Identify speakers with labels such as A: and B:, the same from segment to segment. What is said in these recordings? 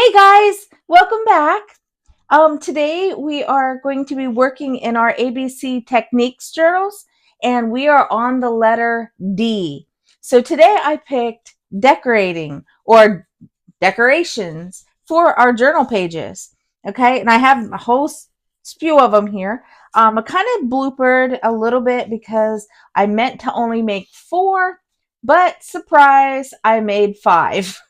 A: Hey guys, welcome back. Today we are going to be working in our ABC Techniques journals, and we are on the letter D. So today I picked decorating or decorations for our journal pages. Okay, and I have a whole spew of them here. I kind of bloopered a little bit because I meant to only make 4, but surprise, I made 5.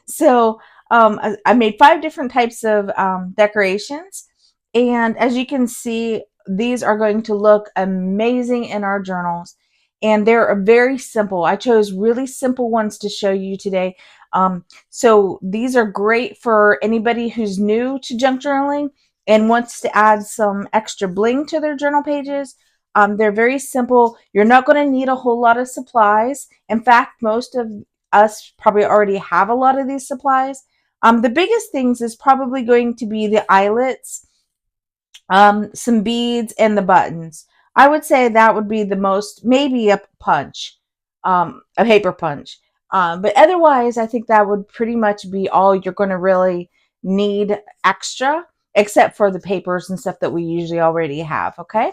A: So I made 5 different types of decorations. And as you can see, these are going to look amazing in our journals. And they're very simple. I chose really simple ones to show you today. So these are great for anybody who's new to junk journaling and wants to add some extra bling to their journal pages. They're very simple. You're not going to need a whole lot of supplies. In fact, most of us probably already have a lot of these supplies. The biggest things is probably going to be the eyelets, some beads, and the buttons. I would say that would be the most, maybe a punch, a paper punch. But otherwise, I think that would pretty much be all you're going to really need extra, except for the papers and stuff that we usually already have. Okay.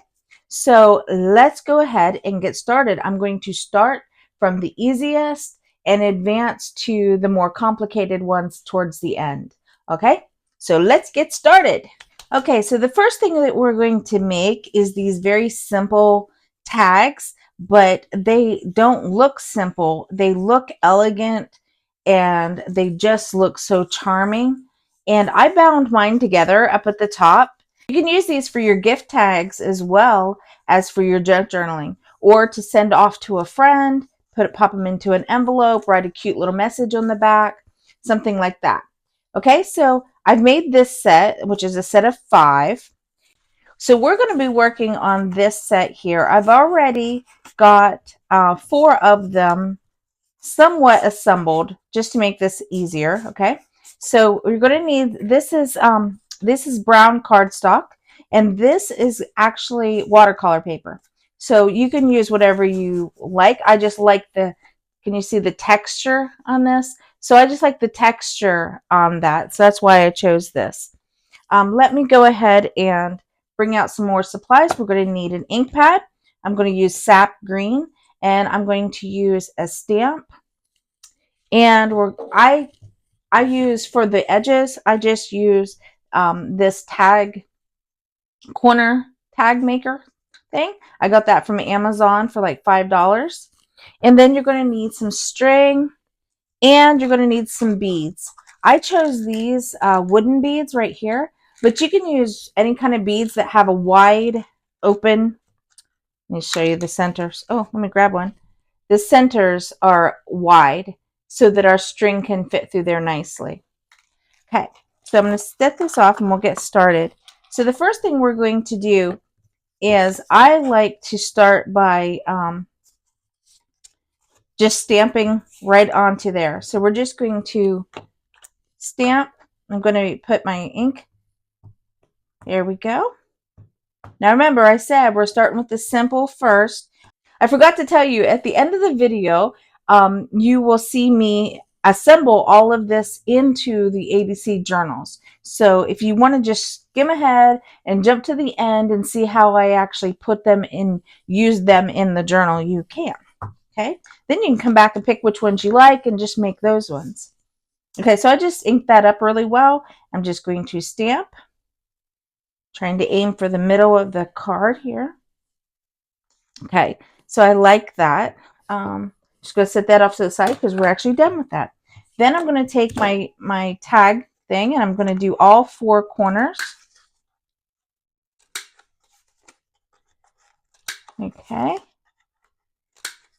A: So let's go ahead and get started. I'm going to start from the easiest and advance to the more complicated ones towards the end. Okay. So let's get started. Okay, so the first thing that we're going to make is these very simple tags, but they don't look simple. They look elegant and they just look so charming. And I bound mine together up at the top. You can use these for your gift tags as well as for your junk journaling, or to send off to a friend, pop them into an envelope, write a cute little message on the back, something like that. Okay, so I've made this set, which is a set of 5. So we're going to be working on this set here. I've already got 4 of them somewhat assembled just to make this easier. Okay, so we're going to need, this is brown cardstock, and this is actually watercolor paper. So you can use whatever you like. I just like can you see the texture on this? So I just like the texture on that. So that's why I chose this. Let me go ahead and bring out some more supplies. We're going to need an ink pad. I'm going to use sap green, and I'm going to use a stamp. And I use for the edges, I just use this corner tag maker thing. I got that from Amazon for like $5. And then you're going to need some string, and you're going to need some beads. I chose these wooden beads right here, but you can use any kind of beads that have a wide open. Let me show you the centers. Oh, let me grab one. The centers are wide so that our string can fit through there nicely. Okay, so I'm going to set this off and we'll get started. So the first thing we're going to do is I like to start by just stamping right onto there. So we're just going to stamp. I'm going to put my ink. There we go. Now remember, I said we're starting with the simple first. I forgot to tell you, at the end of the video, you will see me assemble all of this into the ABC journals. So if you want to just skim ahead and jump to the end and see how I actually put them in, use them in the journal, you can. Okay, then you can come back and pick which ones you like and just make those ones. Okay, so I just inked that up really well. I'm just going to stamp, trying to aim for the middle of the card here. Okay, so I like that. Just going to set that off to the side because we're actually done with that. Then I'm going to take my tag thing and I'm going to do all 4 corners. Okay,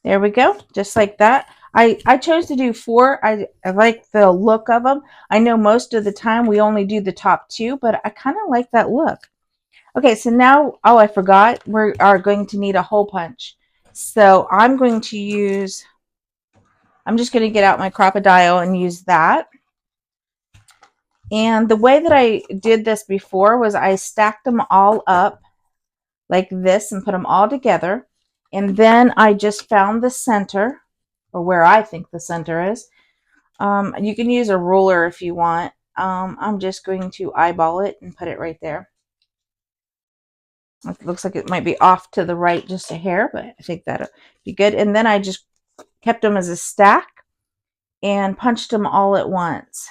A: there we go, just like that. I chose to do 4. I like the look of them. I know most of the time we only do the top 2, but I kind of like that look. Okay, so now, oh, I forgot, we are going to need a hole punch. So I'm going to use, I'm just going to get out my Crocodile and use that. And the way that I did this before was I stacked them all up like this and put them all together. And then I just found the center, or where I think the center is. You can use a ruler if you want. I'm just going to eyeball it and put it right there. It looks like it might be off to the right just a hair, but I think that'll be good. And then I just kept them as a stack and punched them all at once.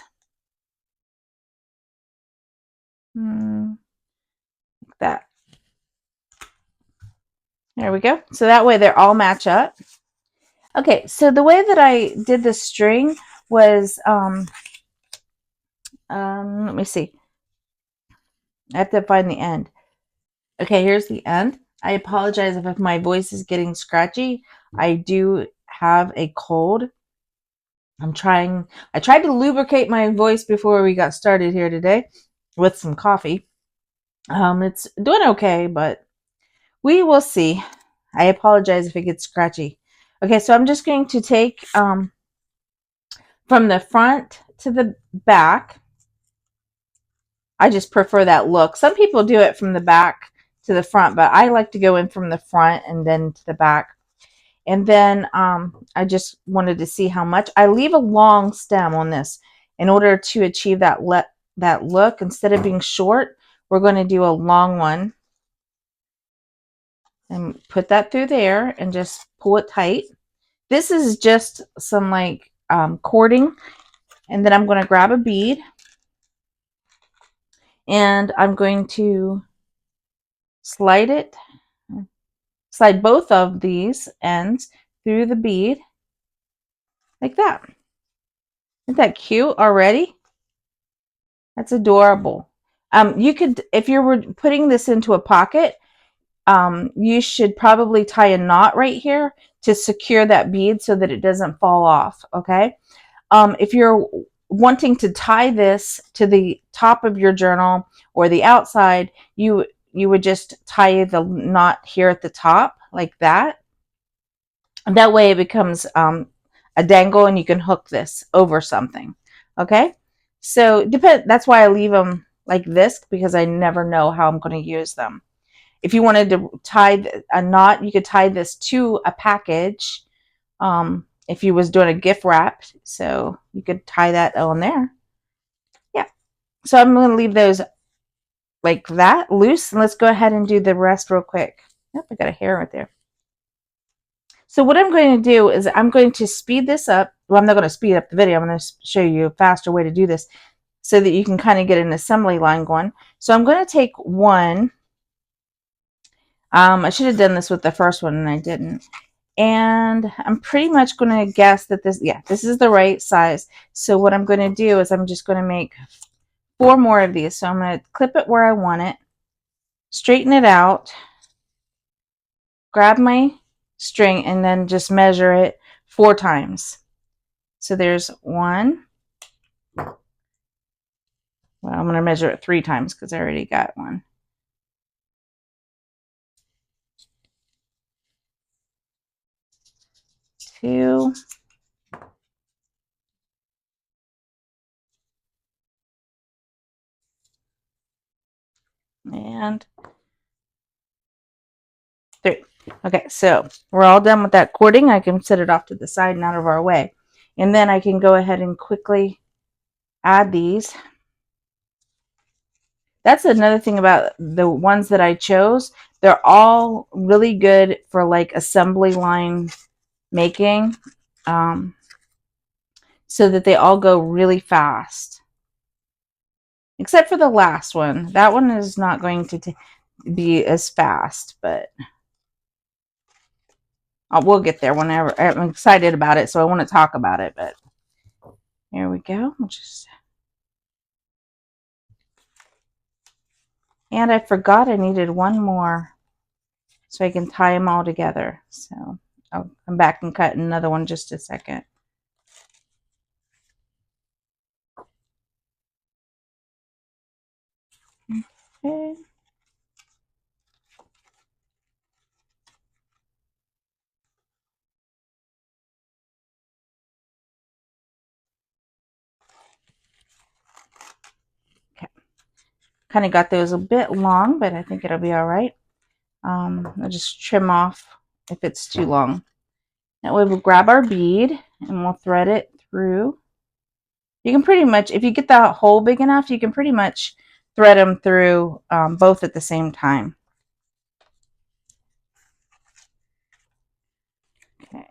A: Like that. There we go. So that way they all match up. Okay, so the way that I did the string was, let me see. I have to find the end. Okay, here's the end. I apologize if my voice is getting scratchy. I do have a cold. I tried to lubricate my voice before we got started here today with some coffee. It's doing okay, but we will see. I apologize if it gets scratchy. Okay, so I'm just going to take from the front to the back. I just prefer that look. Some people do it from the back to the front, but I like to go in from the front and then to the back. And then I just wanted to see how much. I leave a long stem on this in order to achieve that look. Instead of being short, we're going to do a long one. And put that through there and just pull it tight. This is just some like cording. And then I'm going to grab a bead. And I'm going to slide both of these ends through the bead like that. Isn't that cute already? That's adorable. You could, if you were putting this into a pocket, you should probably tie a knot right here to secure that bead so that it doesn't fall off. Okay. If you're wanting to tie this to the top of your journal or the outside, you would just tie the knot here at the top like that. And that way it becomes a dangle and you can hook this over something. Okay. So that's why I leave them like this, because I never know how I'm going to use them. If you wanted to tie a knot, you could tie this to a package. If you was doing a gift wrap, so you could tie that on there. Yeah. So I'm going to leave those like that loose, and let's go ahead and do the rest real quick. Yep, I got a hair right there. So what I'm going to do is I'm going to speed this up. Well, I'm not going to speed up the video. I'm going to show you a faster way to do this so that you can kind of get an assembly line going. So I'm going to take one. I should have done this with the first one and I didn't. And I'm pretty much going to guess that this is the right size. So what I'm going to do is I'm just going to make 4 more of these. So I'm going to clip it where I want it, straighten it out, grab my string, and then just measure it 4 times. So there's 1. Well, I'm going to measure it 3 times because I already got 1. 2. And 3. Okay, so we're all done with that cording. I can set it off to the side and out of our way. And then I can go ahead and quickly add these. That's another thing about the ones that I chose. They're all really good for like assembly line making, so that they all go really fast. Except for the last one. That one is not going to be as fast, but we'll get there whenever. I'm excited about it, so I want to talk about it. But here we go. And I forgot I needed 1 more so I can tie them all together. So I'll come back and cut another one just a second. Okay. Kind of got those a bit long, but I think it'll be all right. I'll just trim off if it's too long. That way we'll grab our bead and we'll thread it through You can pretty much, if you get that hole big enough, you can pretty much thread them through both at the same time. Okay.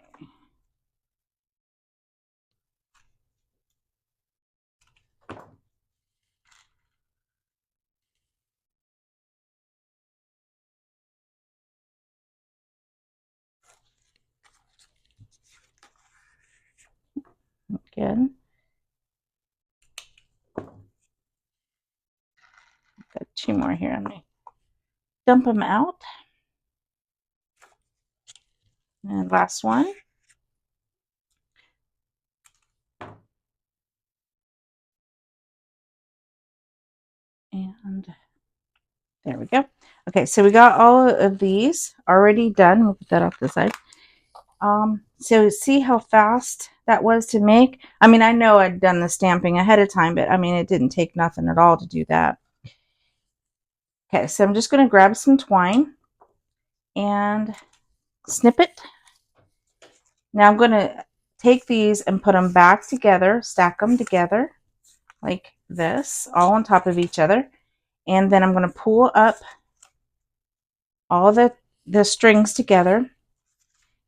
A: Good. Got two more here. I'm going to dump them out. And last one. And there we go. Okay, so we got all of these already done. We'll put that off the side. So see how fast that was to make? I mean, I know I'd done the stamping ahead of time, but I mean, it didn't take nothing at all to do that. Okay, so I'm just going to grab some twine and snip it. Now I'm going to take these and put them back together, stack them together like this, all on top of each other. And then I'm going to pull up all the strings together,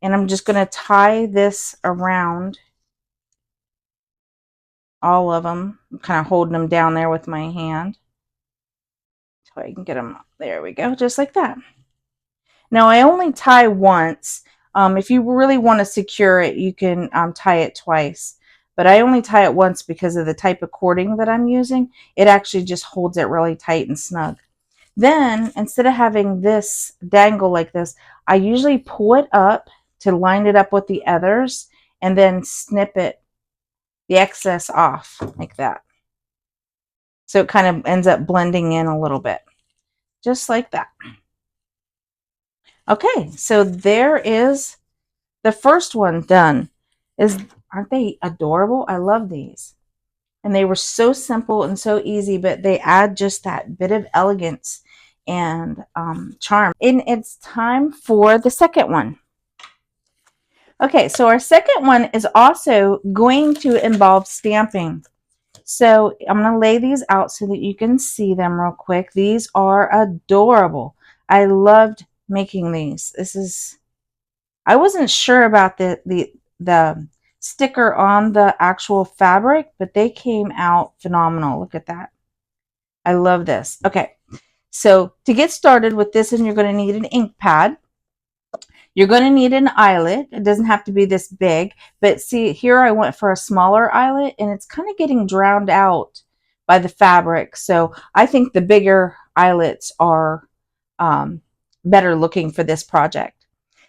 A: and I'm just going to tie this around all of them. I'm kind of holding them down there with my hand so I can get them. There we go, just like that. Now I only tie once. If you really want to secure it, you can tie it twice. But I only tie it once because of the type of cording that I'm using. It actually just holds it really tight and snug. Then, instead of having this dangle like this, I usually pull it up to line it up with the others and then snip it, the excess off like that. So it kind of ends up blending in a little bit, just like that. Okay, so there is the first one done. Aren't they adorable? I love these. And they were so simple and so easy, but they add just that bit of elegance and charm. And it's time for the second one. Okay, so our second one is also going to involve stamping. So I'm going to lay these out so that you can see them real quick. These are adorable. I loved making these. I wasn't sure about the sticker on the actual fabric, but they came out phenomenal. Look at that. I love this. Okay, so to get started with this, and you're going to need an ink pad. You're going to need an eyelet. It doesn't have to be this big, but see here I went for a smaller eyelet and it's kind of getting drowned out by the fabric. So I think the bigger eyelets are better looking for this project.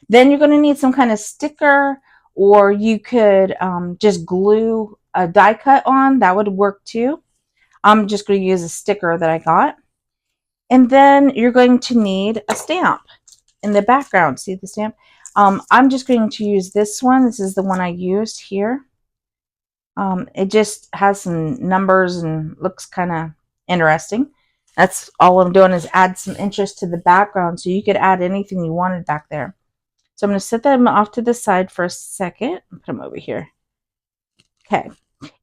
A: Then you're going to need some kind of sticker, or you could just glue a die cut on. That would work too. I'm just going to use a sticker that I got. And then you're going to need a stamp in the background. See the stamp? I'm just going to use this one. This is the one I used here. It just has some numbers and looks kind of interesting. That's all I'm doing, is add some interest to the background, so you could add anything you wanted back there. So I'm going to set them off to the side for a second and put them over here. Okay.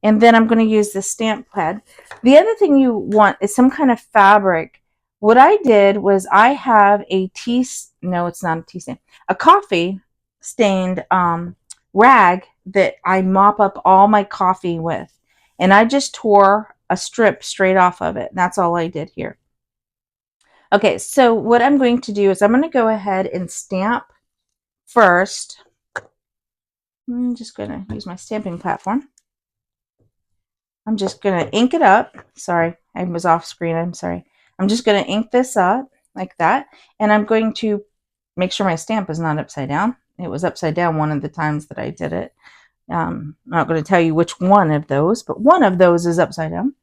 A: And then I'm going to use the stamp pad. The other thing you want is some kind of fabric. What I did was I have a no, it's not a tea stain, a coffee stained rag that I mop up all my coffee with. And I just tore a strip straight off of it. That's all I did here. Okay, so what I'm going to do is I'm going to go ahead and stamp first. I'm just going to use my stamping platform. I'm just going to ink it up. Sorry, I was off screen. I'm sorry. I'm just going to ink this up like that. And I'm going to make sure my stamp is not upside down. It was upside down one of the times that I did it. I'm not going to tell you which one of those, but one of those is upside down.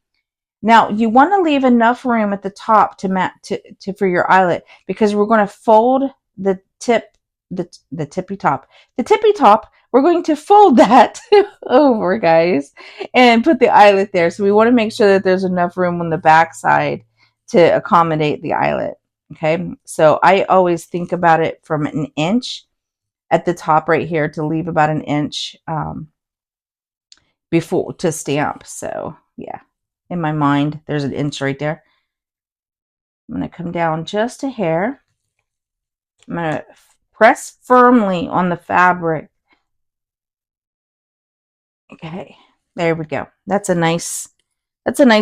A: Now, you want to leave enough room at the top to for your eyelet, because we're going to fold the tip, the tippy top. The tippy top, we're going to fold that over, guys, and put the eyelet there. So we want to make sure that there's enough room on the back side to accommodate the eyelet. Okay, so I always think about it from an inch at the top right here, to leave about an inch before to stamp. So yeah, in my mind, there's an inch right there. I'm going to come down just a hair. I'm going to press firmly on the fabric. Okay, there we go. That's a nice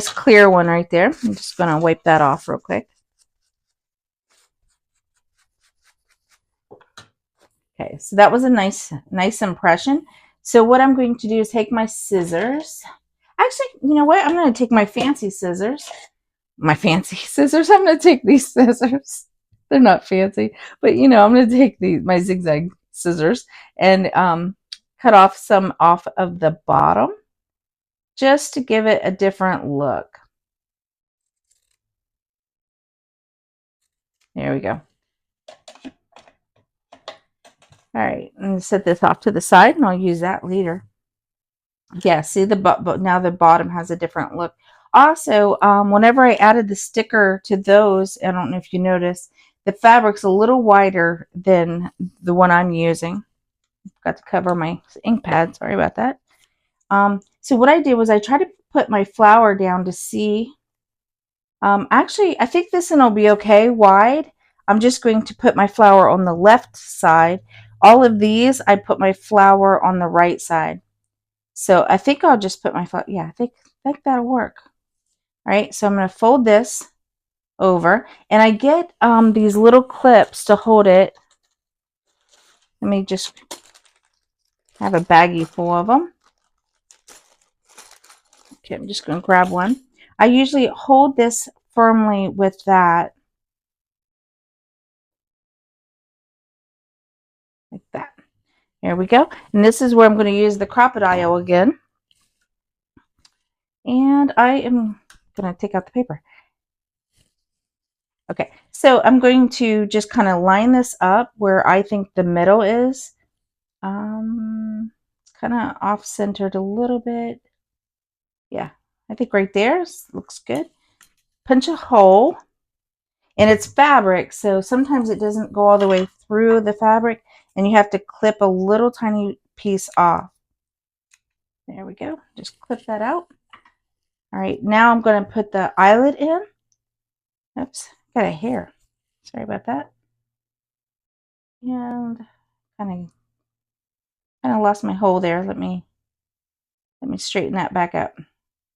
A: clear one right there. I'm just going to wipe that off real quick. Okay, so that was a nice impression. So what I'm going to do is take my scissors. Actually, you know what? I'm going to take my fancy scissors. My fancy scissors. I'm going to take these scissors. They're not fancy, but you know, I'm going to take my zigzag scissors and cut off some off of the bottom just to give it a different look. There we go. All right, I'm going to set this off to the side and I'll use that later. Yeah, see but now the bottom has a different look. Also, whenever I added the sticker to those, I don't know if you noticed, the fabric's a little wider than the one I'm using. Got to cover my ink pad. Sorry about that. So what I did was I tried to put my flower down to see. Actually, I think this one will be okay wide. I'm just going to put my flower on the left side. All of these, I put my flower on the right side. So I think I'll just put my flower. Yeah, I think that'll work. All right, so I'm going to fold this over, and I get these little clips to hold it. Let me just have a baggie full of them. Okay, I'm just going to grab one. I usually hold this firmly with that, like that. There we go. And this is where I'm going to use the crocodile again. And I am going to take out the paper. Okay, so I'm going to just kind of line this up where I think the middle is. It's kind of off-centered a little bit. Yeah, I think right there looks good. Punch a hole. And it's fabric, so sometimes it doesn't go all the way through the fabric, and you have to clip a little tiny piece off. There we go. Just clip that out. All right, now I'm going to put the eyelet in. Oops, got a hair. Sorry about that. And kind of lost my hole there. Let me straighten that back up.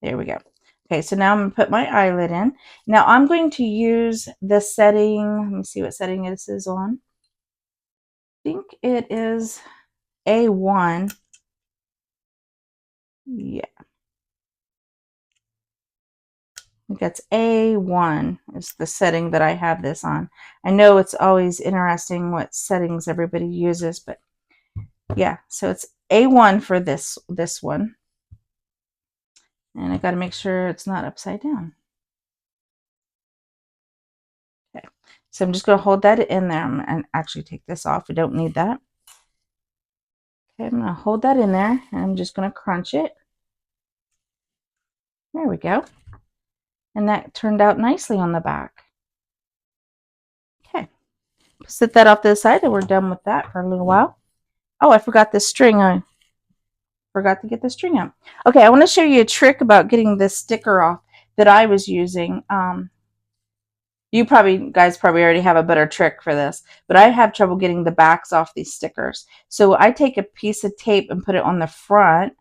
A: There we go. Okay, so now I'm going to put my eyelet in. Now I'm going to use the setting. Let me see what setting this is on. I think it is A1. Yeah. I think that's A1 is the setting that I have this on. I know it's always interesting what settings everybody uses, but yeah, so it's A1 for this one. And I got to make sure it's not upside down. Okay, so I'm just going to hold that in there and actually take this off. We don't need that. Okay, I'm going to hold that in there and I'm just going to crunch it. There we go. And that turned out nicely on the back. Okay, set that off to the side and we're done with that for a little while. Oh, I forgot the string. I forgot to get the string out. Okay, I want to show you a trick about getting this sticker off that I was using. You guys probably already have a better trick for this, but I have trouble getting the backs off these stickers. So I take a piece of tape and put it on the front,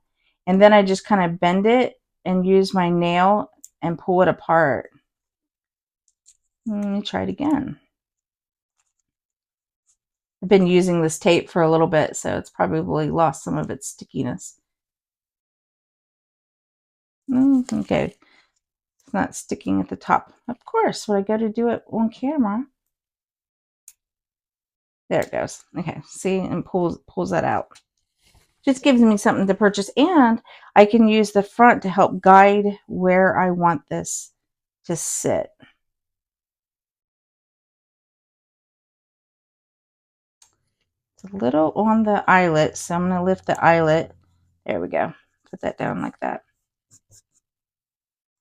A: and then I just kind of bend it and use my nail and pull it apart. Let me try it again. I've been using this tape for a little bit, so it's probably lost some of its stickiness. Okay, it's not sticking at the top. Of course, when I go to do it on camera. There it goes. Okay, see, and pulls that out. Just gives me something to purchase, and I can use the front to help guide where I want this to sit. It's a little on the eyelet, so I'm going to lift the eyelet. There we go. Put that down like that.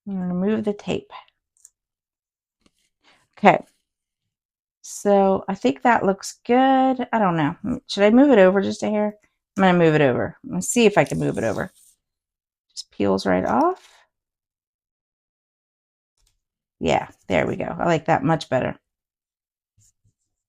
A: I'm going to remove the tape. Okay. So I think that looks good. I don't know. Should I move it over just a hair? I'm going to move it over. Let's see if I can move it over. peels right off. Yeah, there we go. I like that much better.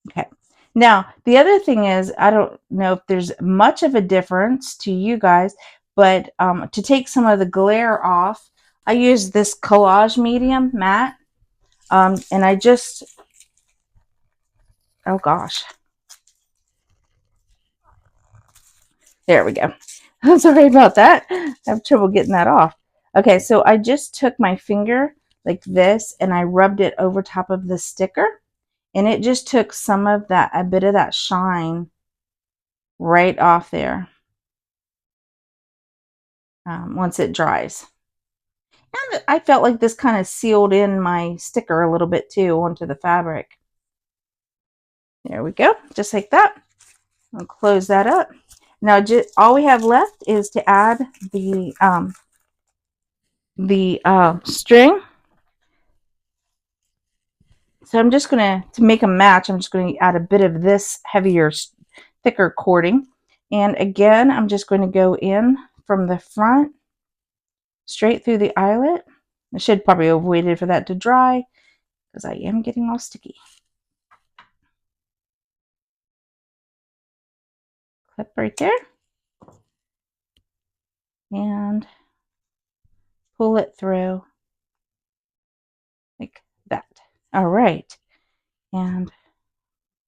A: Okay. Now, the other thing is, I don't know if there's much of a difference to you guys, but to take some of the glare off, I use this collage medium matte. And I just, oh gosh, there we go. I'm sorry about that. I have trouble getting that off. Okay, so I just took my finger like this and I rubbed it over top of the sticker, and it just took some of that, a bit of that shine right off there once it dries. And I felt like this kind of sealed in my sticker a little bit too onto the fabric. There we go, just like that. I'll close that up. Now, just all we have left is to add the string. So I'm just going to make a match, I'm just going to add a bit of this heavier, thicker cording. And again, I'm just going to go in from the front, straight through the eyelet. I should probably have waited for that to dry because I am getting all sticky. Clip right there. And pull it through like that. All right. And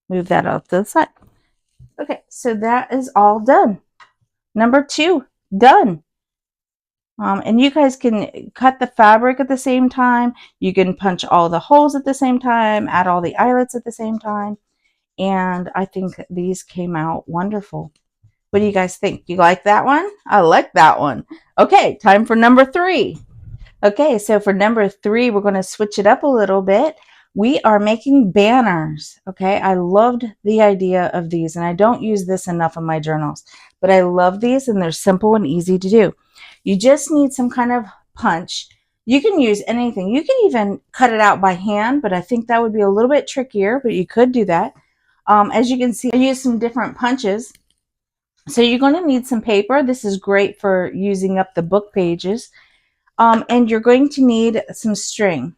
A: move that off to the side. Okay, so that is all done. Number 2, done. And you guys can cut the fabric at the same time. You can punch all the holes at the same time, add all the eyelets at the same time. And I think these came out wonderful. What do you guys think? You like that one? I like that one. Okay, time for number 3. Okay, so for number 3, we're going to switch it up a little bit. We are making banners. Okay, I loved the idea of these, and I don't use this enough in my journals, but I love these, and they're simple and easy to do. You just need some kind of punch. You can use anything. You can even cut it out by hand, but I think that would be a little bit trickier, but you could do that. As you can see, I used some different punches. So you're going to need some paper. This is great for using up the book pages. And you're going to need some string.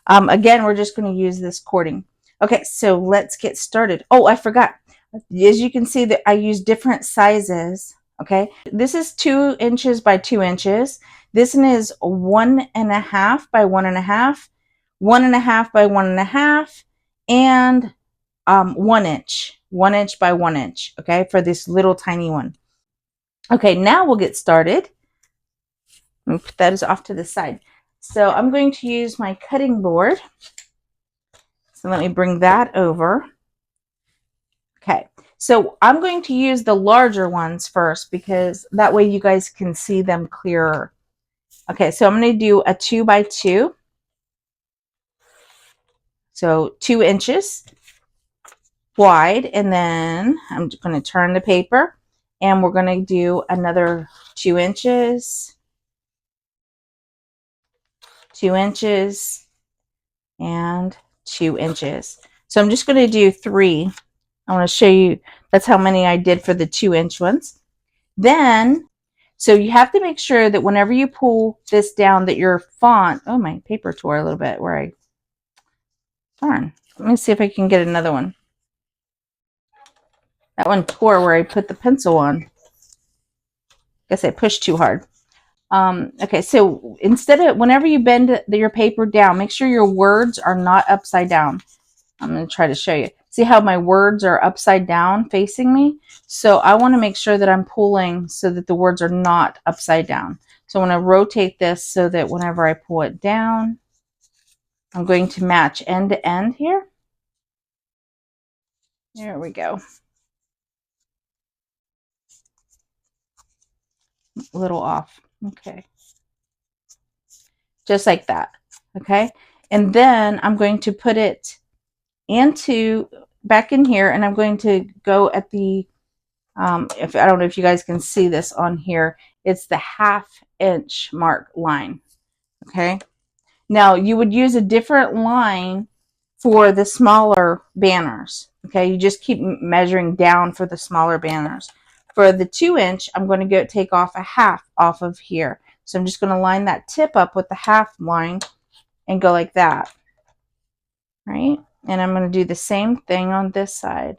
A: Again, we're just going to use this cording. Okay, so let's get started. Oh, I forgot. As you can see, that I use different sizes. Okay, this is 2 inches by 2 inches. This one is 1.5 by 1.5, 1.5 by 1.5, and 1 inch, 1 inch by 1 inch. Okay, for this little tiny one. Okay, now we'll get started. Put that off to the side. So I'm going to use my cutting board. So let me bring that over. Okay, so I'm going to use the larger ones first because that way you guys can see them clearer. Okay, so I'm going to do a 2 by 2. So 2 inches wide, and then I'm going to turn the paper and we're going to do another 2 inches, 2 inches, and 2 inches. So I'm just going to do 3. I want to show you, that's how many I did for the 2 inch ones. Then, so you have to make sure that whenever you pull this down that your font, oh, my paper tore a little bit where darn. Let me see if I can get another one. That one tore where I put the pencil on. Guess I pushed too hard. Okay, so instead of, whenever you bend your paper down, make sure your words are not upside down. I'm going to try to show you. See how my words are upside down facing me? So I want to make sure that I'm pulling so that the words are not upside down. So I want to rotate this so that whenever I pull it down, I'm going to match end to end here. There we go. A little off. Okay. Just like that. Okay. And then I'm going to put it into back in here, and I'm going to go at the if I don't know if you guys can see this on here, it's the 1/2 inch mark line. Okay, now you would use a different line for the smaller banners. Okay, you just keep measuring down for the smaller banners. For the 2 inch, I'm going to take off a 1/2 off of here. So I'm just going to line that tip up with the half line and go like that, right? And I'm going to do the same thing on this side,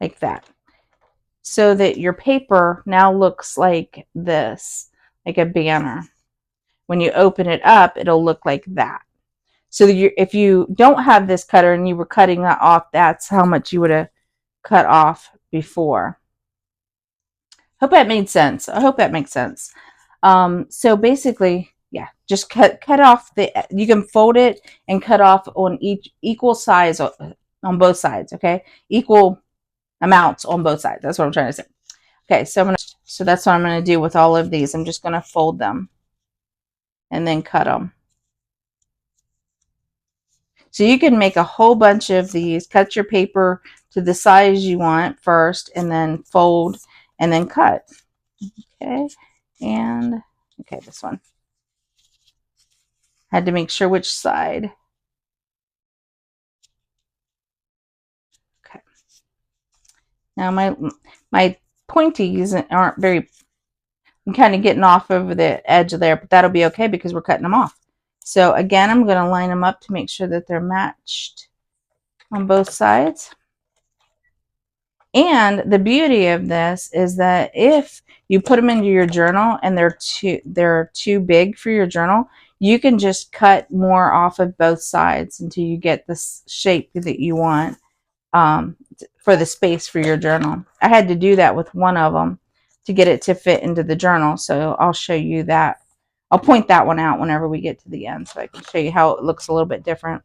A: like that, so that your paper now looks like this, like a banner. When you open it up, it'll look like that. So if you don't have this cutter and you were cutting that off, that's how much you would have cut off before. Hope that made sense. I hope that makes sense. So basically, yeah, just cut off you can fold it and cut off on each equal size on both sides, okay? Equal amounts on both sides. That's what I'm trying to say. Okay, so that's what I'm going to do with all of these. I'm just going to fold them and then cut them. So you can make a whole bunch of these, cut your paper to the size you want first, and then fold and then cut. Okay, and okay, this one. Had to make sure which side. Okay. Now my pointies aren't very, I'm kind of getting off over the edge of there, but that'll be okay because we're cutting them off. So again, I'm going to line them up to make sure that they're matched on both sides. And the beauty of this is that if you put them into your journal and they're too big for your journal, you can just cut more off of both sides until you get this shape that you want for the space for your journal. I had to do that with one of them to get it to fit into the journal. So I'll show you that. I'll point that one out whenever we get to the end so I can show you how it looks a little bit different.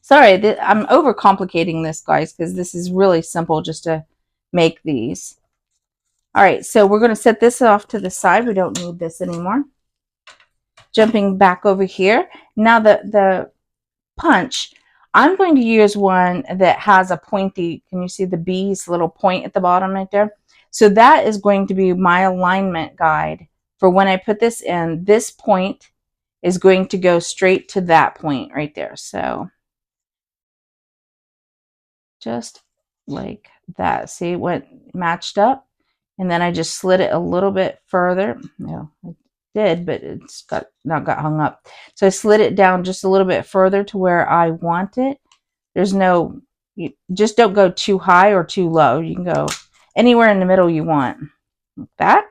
A: Sorry, I'm overcomplicating this, guys, because this is really simple just to make these. All right, so we're going to set this off to the side. We don't need this anymore. Jumping back over here. Now the punch, I'm going to use one that has a pointy, can you see the B's little point at the bottom right there? So that is going to be my alignment guide for when I put this in. This point is going to go straight to that point right there. So just like that. See, it went matched up, and then I just slid it a little bit further. No, it did, but it's got hung up. So I slid it down just a little bit further to where I want it. There's no, you just don't go too high or too low. You can go anywhere in the middle you want. Like that.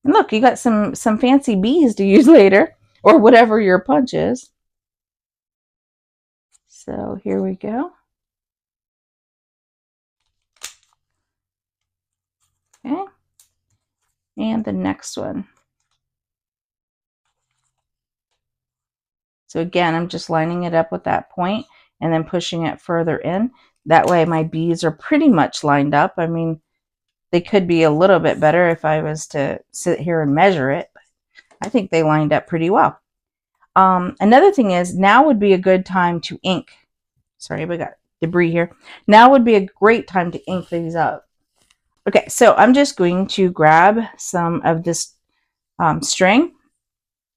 A: And look, you got some fancy bees to use later, or whatever your punch is. So here we go. Okay. And the next one. So again, I'm just lining it up with that point and then pushing it further in. That way my bees are pretty much lined up. I mean, they could be a little bit better if I was to sit here and measure it, but I think they lined up pretty well. Another thing is, now would be a good time to ink. Sorry, we got debris here. Now would be a great time to ink these up. Okay, so I'm just going to grab some of this string.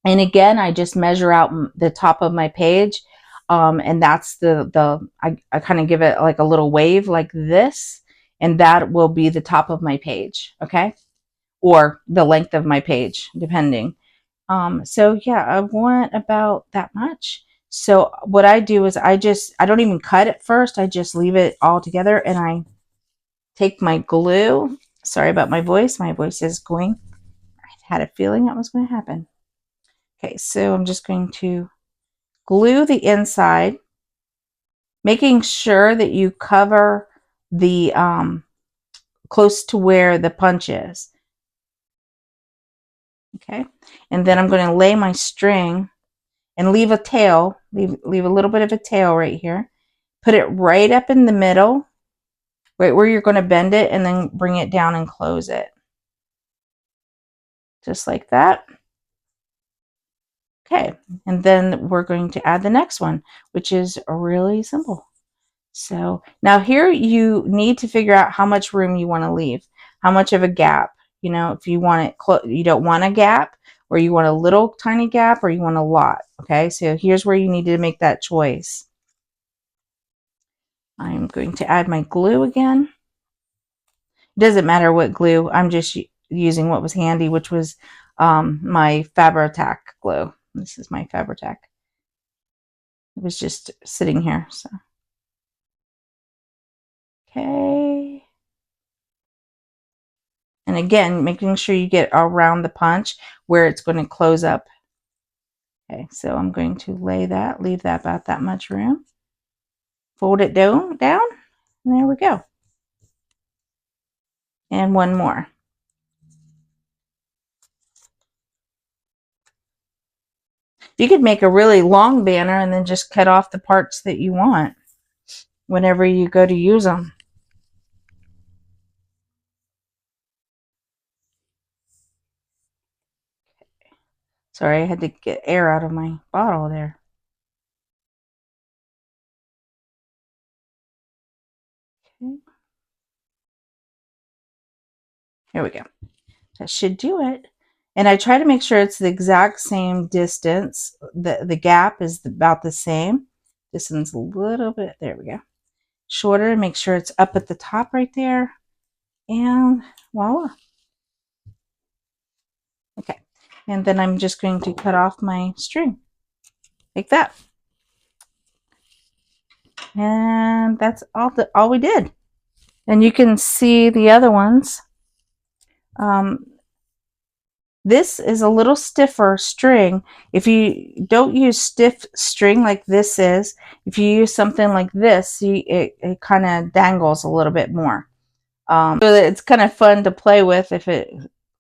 A: And again, I just measure out the top of my page. And that's I kind of give it like a little wave like this. And that will be the top of my page, okay? Or the length of my page, depending. So yeah, I want about that much. So what I do is I don't even cut it first. I just leave it all together and I take my glue. Sorry about my voice. My voice is going. I had a feeling that was going to happen. Okay, so I'm just going to glue the inside, making sure that you cover the close to where the punch is. Okay, and then I'm going to lay my string and leave a tail, leave a little bit of a tail right here. Put it right up in the middle, right where you're going to bend it, and then bring it down and close it. Just like that. Okay, and then we're going to add the next one, which is really simple. So now here you need to figure out how much room you want to leave, how much of a gap. You know, if you want it, you don't want a gap, or you want a little tiny gap, or you want a lot. Okay, so here's where you need to make that choice. I'm going to add my glue again. It doesn't matter what glue. I'm just using what was handy, which was my Fabri-Tac glue. This is my Fabri-Tac. It was just sitting here. So, okay. And again, making sure you get around the punch where it's going to close up. Okay, so I'm going to lay that, leave that about that much room. Fold it down, and there we go. And one more. You could make a really long banner and then just cut off the parts that you want whenever you go to use them. Sorry, I had to get air out of my bottle there. Okay. Here we go. That should do it. And I try to make sure it's the exact same distance. The gap is about the same. This one's a little bit, there we go. Shorter, make sure it's up at the top right there. And voila. Okay. And then I'm just going to cut off my string like that. And that's all we did. And you can see the other ones. This is a little stiffer string. If you don't use stiff string like this is, if you use something like this, it kind of dangles a little bit more. So it's kind of fun to play with if it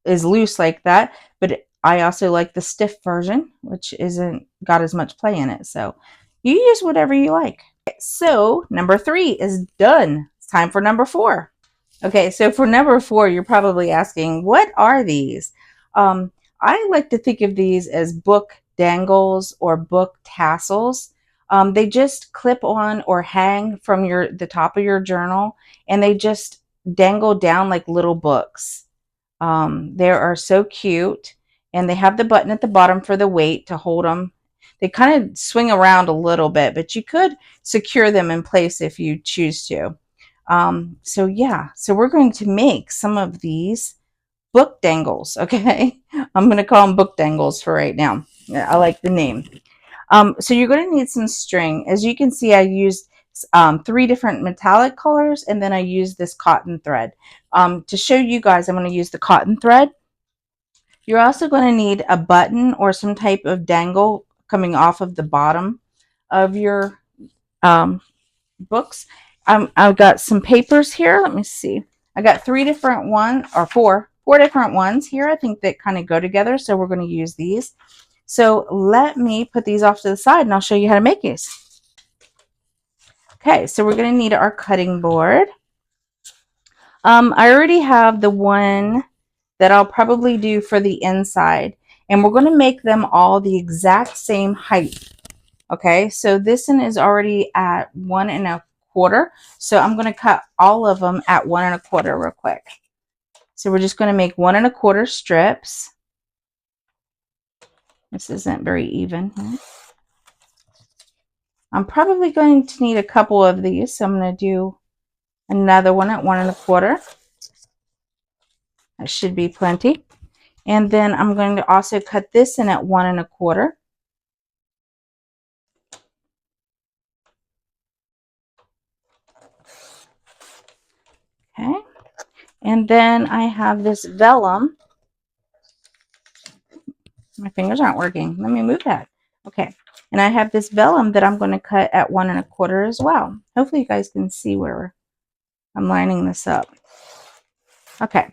A: is loose like that. But I also like the stiff version, which isn't got as much play in it. So you use whatever you like. So number 3 is done. It's time for number 4. Okay, so for number 4, you're probably asking, what are these? I like to think of these as book dangles or book tassels. They just clip on or hang from the top of your journal, and they just dangle down like little books. They are so cute, and they have the button at the bottom for the weight to hold them. They kind of swing around a little bit, but you could secure them in place if you choose to. So yeah, so we're going to make some of these book dangles. Okay. I'm going to call them book dangles for right now. I like the name. So you're going to need some string. As you can see, I used 3 different metallic colors, and then I used this cotton thread. To show you guys, I'm going to use the cotton thread. You're also going to need a button or some type of dangle coming off of the bottom of your books. I've got some papers here. Let me see. I got 3 different ones, or four different ones here, I think, that kind of go together. So we're going to use these. So let me put these off to the side and I'll show you how to make these. Okay, so we're going to need our cutting board. I already have the one that I'll probably do for the inside, and we're going to make them all the exact same height. Okay, so this one is already at 1 1/4. So I'm going to cut all of them at 1 1/4 real quick. So we're just going to make 1 1/4 strips. This isn't very even. I'm probably going to need a couple of these, so I'm going to do another one at 1 1/4. That should be plenty. And then I'm going to also cut this in at 1 1/4. Okay. And then I have this vellum. My fingers aren't working. Let me move that. Okay. And I have this vellum that I'm going to cut at 1 1/4 as well. Hopefully you guys can see where I'm lining this up. Okay.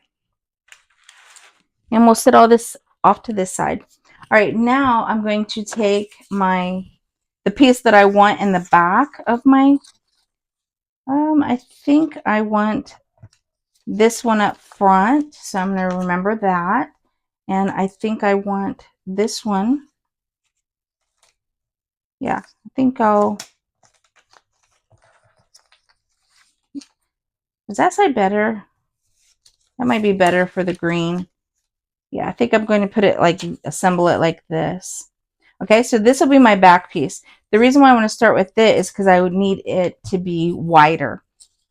A: And we'll set all this off to this side. All right, now I'm going to take the piece that I want in the back of my, I think I want this one up front. So I'm going to remember that. And I think I want this one. Yeah, I think is that side better? That might be better for the green. Yeah, I think I'm going to put it assemble it like this. Okay, so this will be my back piece. The reason why I want to start with this is because I would need it to be wider.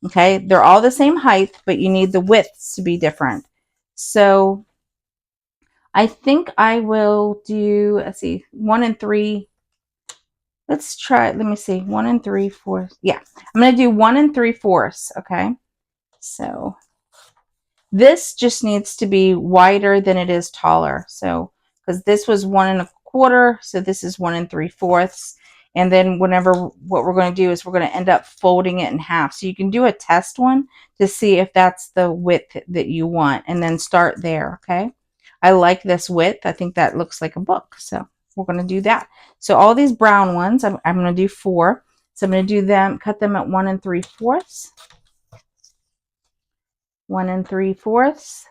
A: Okay, they're all the same height, but you need the widths to be different. So I think I will do, let's see, 1 and 3. Let's try, let me see, 1 and 3/4. Yeah, I'm going to do 1 and 3/4. Okay. So this just needs to be wider than it is taller. So, because this was 1 1/4, so this is 1 3/4. And then whenever, what we're going to do is we're going to end up folding it in half. So you can do a test one to see if that's the width that you want, and then start there. Okay. I like this width. I think that looks like a book. So we're going to do that. So all these brown ones, I'm going to do 4. So I'm going to do them, cut them at 1 3/4. 1 3/4.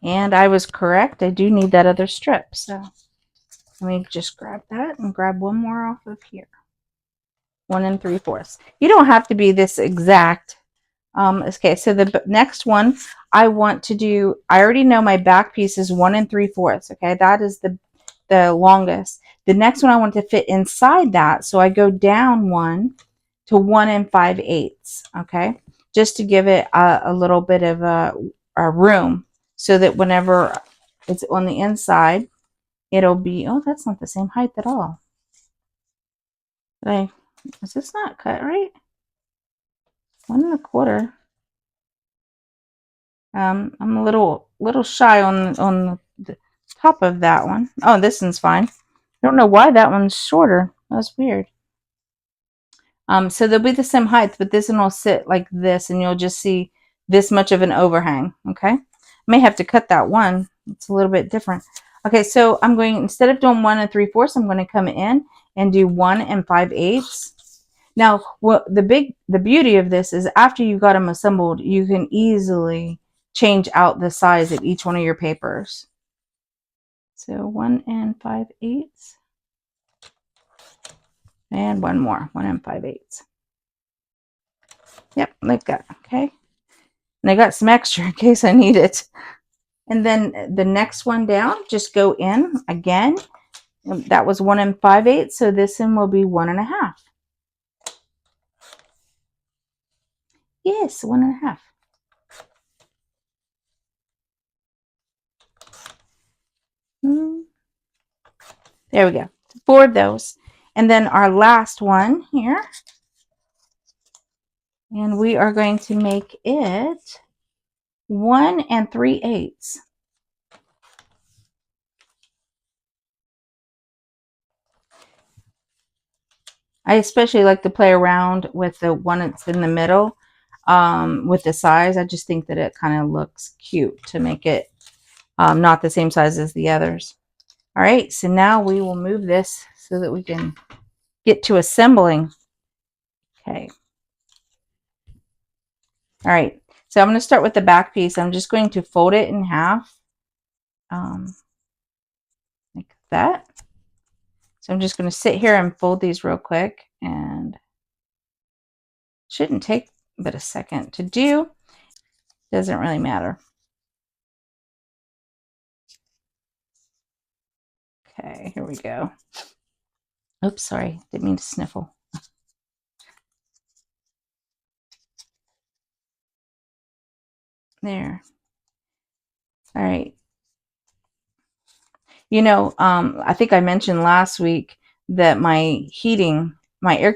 A: And I was correct. I do need that other strip. So let me just grab that and grab one more off of here. 1 3/4. You don't have to be this exact. Okay, so the next one I want to do, I already know my back piece is 1 3/4. Okay, that is the longest. The next one I want to fit inside that. So I go down 1 to 1 5/8. Okay, just to give it a little bit of a room, so that whenever it's on the inside, it'll be, oh, that's not the same height at all. Is this not cut right? 1 1/4. I'm a little shy on the top of that one. Oh, this one's fine. I don't know why that one's shorter. That's weird. So they'll be the same height, but this one will sit like this, and you'll just see this much of an overhang. Okay, I may have to cut that one. It's a little bit different. Okay, so I'm going, instead of doing 1 3/4, I'm going to come in and do 1 5/8. Now, what the beauty of this is, after you got them assembled, you can easily change out the size of each one of your papers. So 1 5/8, and one more, 1 5/8. Yep, like that. Okay. And I got some extra in case I need it. And then the next one down, just go in again. That was 1 5/8, so this one will be 1 1/2. Yes, 1 1/2. There we go. 4 of those. And then our last one here. And we are going to make it 1 3/8. I especially like to play around with the one that's in the middle, with the size. I just think that it kind of looks cute to make it not the same size as the others. All right, so now we will move this so that we can get to assembling. Okay. All right, so I'm going to start with the back piece. I'm just going to fold it in half, like that. So I'm just going to sit here and fold these real quick, and shouldn't take but a second to do. Doesn't really matter. Okay, here we go. Oops, sorry, didn't mean to sniffle. There. All right. You know, I think I mentioned last week that my heating, my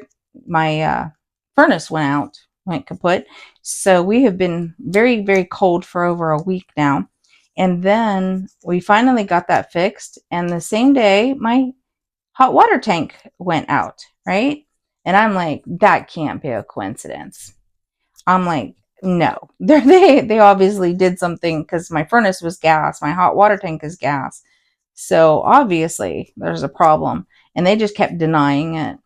A: furnace went kaput. So we have been very, very cold for over a week now. And then we finally got that fixed. And the same day, my hot water tank went out, right? And I'm like, that can't be a coincidence. I'm like, no, they obviously did something, because my furnace was gas, my hot water tank is gas. So obviously there's a problem, and they just kept denying it.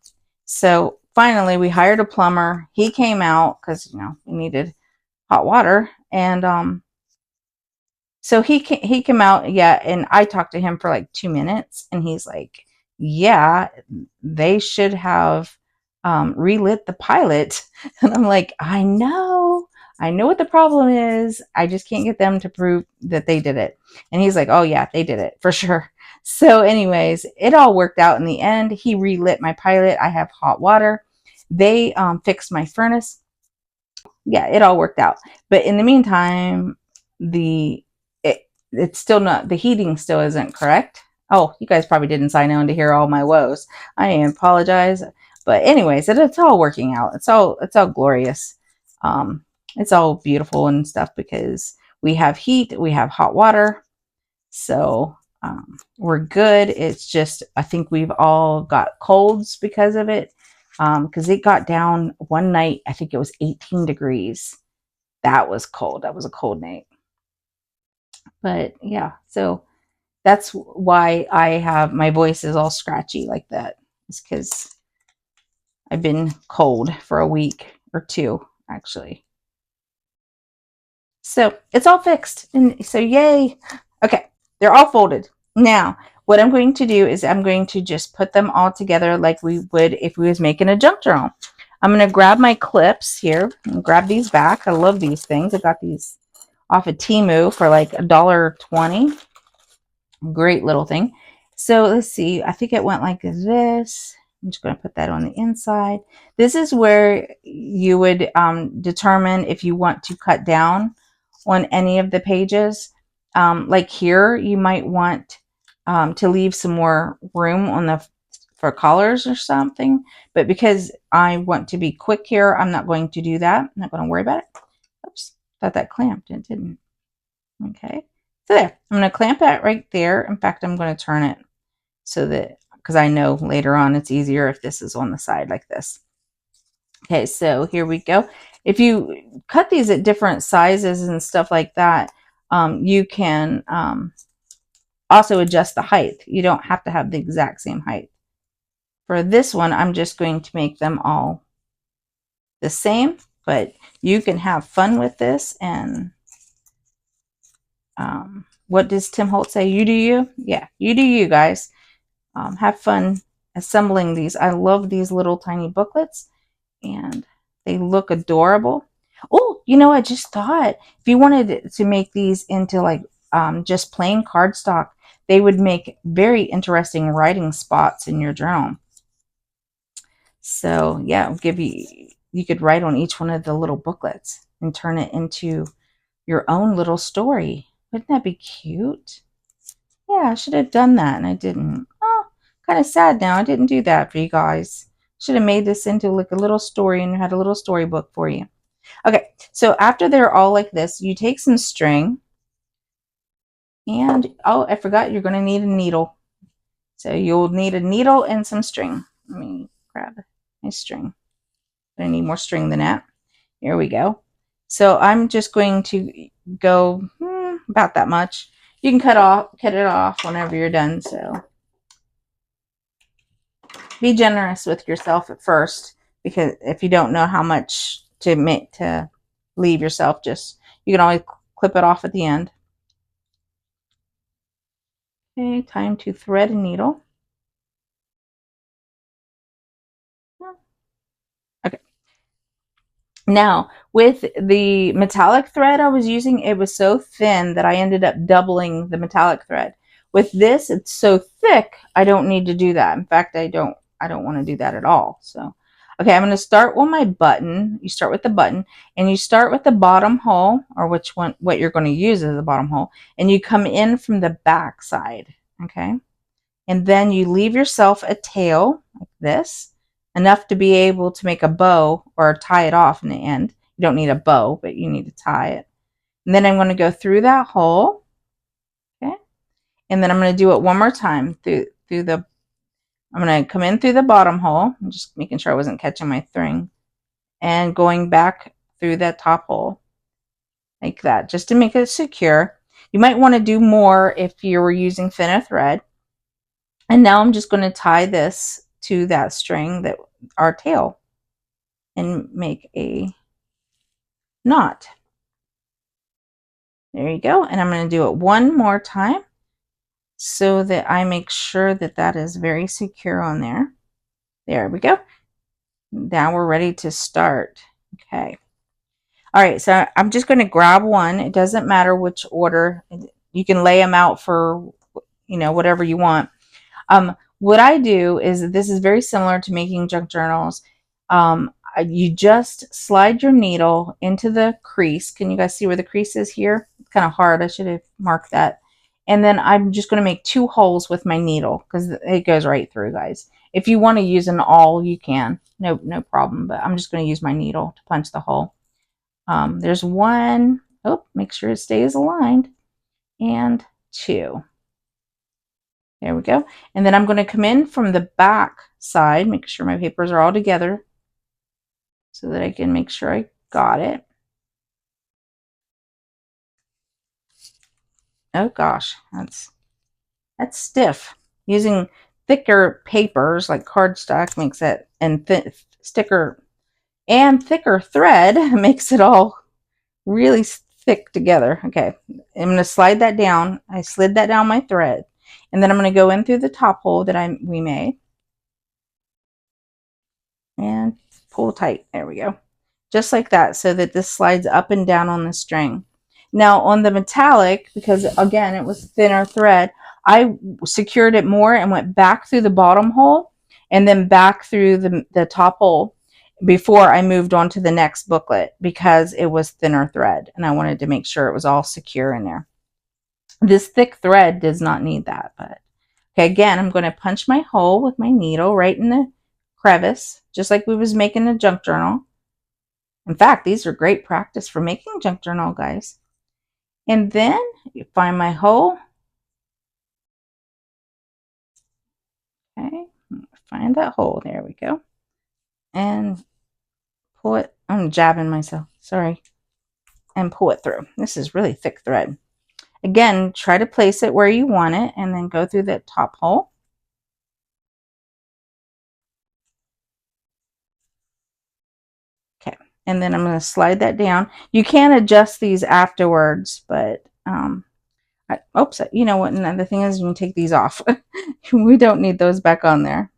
A: So finally we hired a plumber. He came out because, we needed hot water. And so he came out, yeah, and I talked to him for like 2 minutes, and he's like, yeah, they should have relit the pilot. And I'm like, I know what the problem is. I just can't get them to prove that they did it. And he's like, oh yeah, they did it for sure. So anyways, it all worked out in the end. He relit my pilot. I have hot water. They fixed my furnace. yeah, it all worked out. But in the meantime, the it's still not, the heating still isn't correct. Oh, you guys probably didn't sign on to hear all my woes. I apologize. But anyways, it's all working out. It's all glorious. Um, it's all beautiful and stuff because we have heat, we have hot water, so we're good. It's just I think we've all got colds because of it. Because it got down one night, I think it was 18 degrees. That was cold. That was a cold night. But yeah, so that's why I have my voice is all scratchy like that. It's because I've been cold for a week or two, actually. So it's all fixed. And so yay. Okay, they're all folded. Now, what I'm going to do is I'm going to just put them all together like we would if we was making a junk journal. I'm going to grab my clips here and grab these back. I love these things. I got these off of Temu for like $1.20. Great little thing. So let's see. I think it went like this. I'm just going to put that on the inside. This is where you would determine if you want to cut down on any of the pages. Like here, you might want to leave some more room on the for colors or something. But because I want to be quick here, I'm not going to do that. I'm not going to worry about it. Oops, thought that clamped. It didn't. Okay. So there, I'm going to clamp that right there. In fact, I'm going to turn it so that, because I know later on it's easier if this is on the side like this. Okay, so here we go. If you cut these at different sizes and stuff like that, you can also adjust the height. You don't have to have the exact same height. For this one, I'm just going to make them all the same, but you can have fun with this. And what does Tim Holt say? You do you? Yeah, you do you, guys. Have fun assembling these. I love these little tiny booklets, and they look adorable. Oh, I just thought if you wanted to make these into like just plain cardstock, they would make very interesting writing spots in your journal. So yeah, I'll give you could write on each one of the little booklets and turn it into your own little story. Wouldn't that be cute? Yeah, I should have done that and I didn't. Oh, kind of sad now. I didn't do that for you guys. Should have made this into like a little story and had a little storybook for you. Okay, so after they're all like this, you take some string and, oh, I forgot you're going to need a needle. So you'll need a needle and some string. Let me grab my string. I need more string than that. Here we go. So I'm just going to go about that much. You can cut it off whenever you're done. So be generous with yourself at first, because if you don't know how much to leave yourself, just you can always clip it off at the end. Okay, time to thread a needle. Okay. Now, with the metallic thread I was using, it was so thin that I ended up doubling the metallic thread. With this, it's so thick, I don't need to do that. In fact, I don't want to do that at all. So, okay, I'm going to start with my button. You start with the button, and you start with the bottom hole, or what you're going to use as the bottom hole, and you come in from the back side, okay? And then you leave yourself a tail like this, enough to be able to make a bow or tie it off in the end. You don't need a bow, but you need to tie it. And then I'm going to go through that hole, okay? And then I'm going to do it one more time I'm going to come in through the bottom hole. I'm just making sure I wasn't catching my string, and going back through that top hole like that, just to make it secure. You might want to do more if you were using thinner thread. And now I'm just going to tie this to that string, that our tail, and make a knot. There you go. And I'm going to do it one more time so that I make sure that that is very secure on there. There we go. Now we're ready to start. Okay. All right. So I'm just going to grab one. It doesn't matter which order. You can lay them out for, whatever you want. What I do is, this is very similar to making junk journals. you just slide your needle into the crease. Can you guys see where the crease is here? It's kind of hard. I should have marked that. And then I'm just going to make 2 holes with my needle because it goes right through, guys. If you want to use an awl, you can. No problem. But I'm just going to use my needle to punch the hole. There's 1. Oh, make sure it stays aligned. And 2. There we go. And then I'm going to come in from the back side, make sure my papers are all together so that I can make sure I got it. Oh gosh, that's stiff. Using thicker papers like cardstock makes it, and thicker thread makes it all really thick together. Okay, I'm going to slide that down. I slid that down my thread, and then I'm going to go in through the top hole that we made and pull tight. There we go. Just like that, so that this slides up and down on the string. Now on the metallic, because again it was thinner thread, I secured it more and went back through the bottom hole and then back through the top hole before I moved on to the next booklet, because it was thinner thread and I wanted to make sure it was all secure in there. This thick thread does not need that. But okay, again, I'm going to punch my hole with my needle right in the crevice, just like we was making a junk journal. In fact, these are great practice for making junk journal, guys. And then you find my hole. Okay, find that hole. There we go. And pull it. I'm jabbing myself. Sorry. And pull it through. This is really thick thread. Again, try to place it where you want it and then go through the top hole. Okay, and then I'm going to slide that down. You can adjust these afterwards, but oops, you know what? Another thing is you can take these off. We don't need those back on there.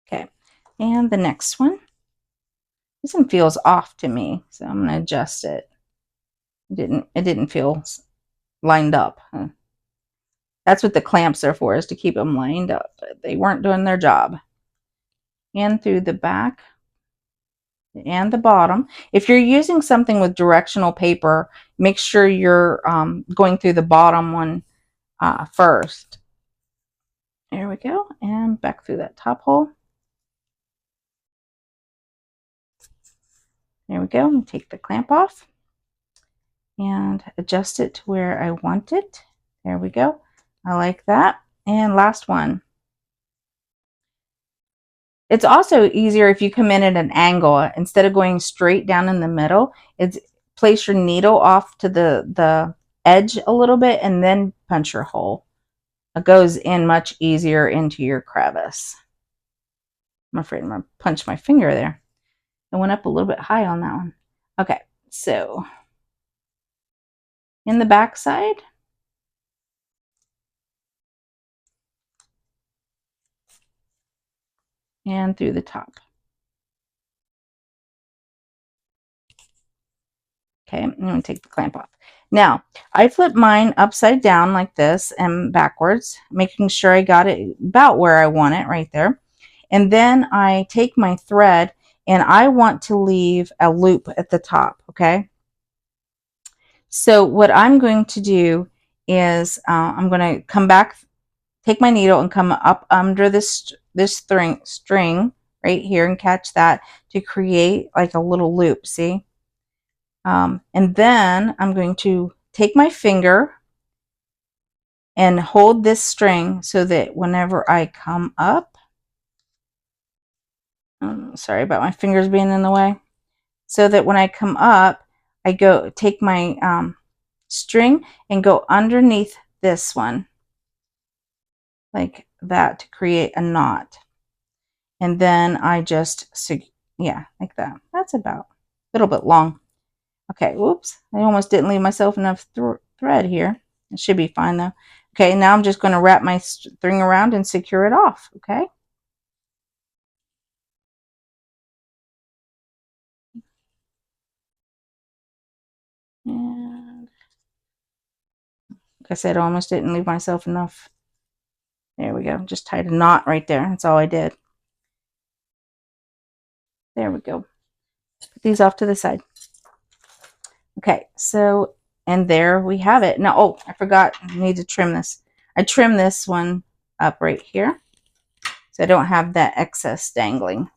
A: Okay, and the next one. This one feels off to me, so I'm going to adjust it. It didn't feel lined up. That's what the clamps are for, is to keep them lined up. But they weren't doing their job. And through the back and the bottom. If you're using something with directional paper, make sure you're going through the bottom one first. There we go. And back through that top hole. There we go. And take the clamp off and adjust it to where I want it. There we go. I like that. And last one. It's also easier if you come in at an angle. Instead of going straight down in the middle, it's place your needle off to the edge a little bit and then punch your hole. It goes in much easier into your crevice. I'm afraid I'm going to punch my finger there. It went up a little bit high on that one. Okay, so in the back side, and through the top. Okay, I'm going to take the clamp off. Now, I flip mine upside down like this and backwards, making sure I got it about where I want it, right there. And then I take my thread and I want to leave a loop at the top, okay? So what I'm going to do is I'm going to come back, take my needle and come up under this string right here and catch that to create like a little loop, see? And then I'm going to take my finger and hold this string so that whenever I come up, sorry about my fingers being in the way, so that when I come up, I go take my string and go underneath this one like that to create a knot. And then I just, yeah, like that. That's about a little bit long. Okay, whoops. I almost didn't leave myself enough thread here. It should be fine though. Okay, now I'm just going to wrap my string around and secure it off, okay? And like I said, I almost didn't leave myself enough. There we go. Just tied a knot right there. That's all I did. There we go. Put these off to the side. Okay, so, and there we have it. Now, oh, I forgot, I need to trim this. I trim this one up right here, so I don't have that excess dangling.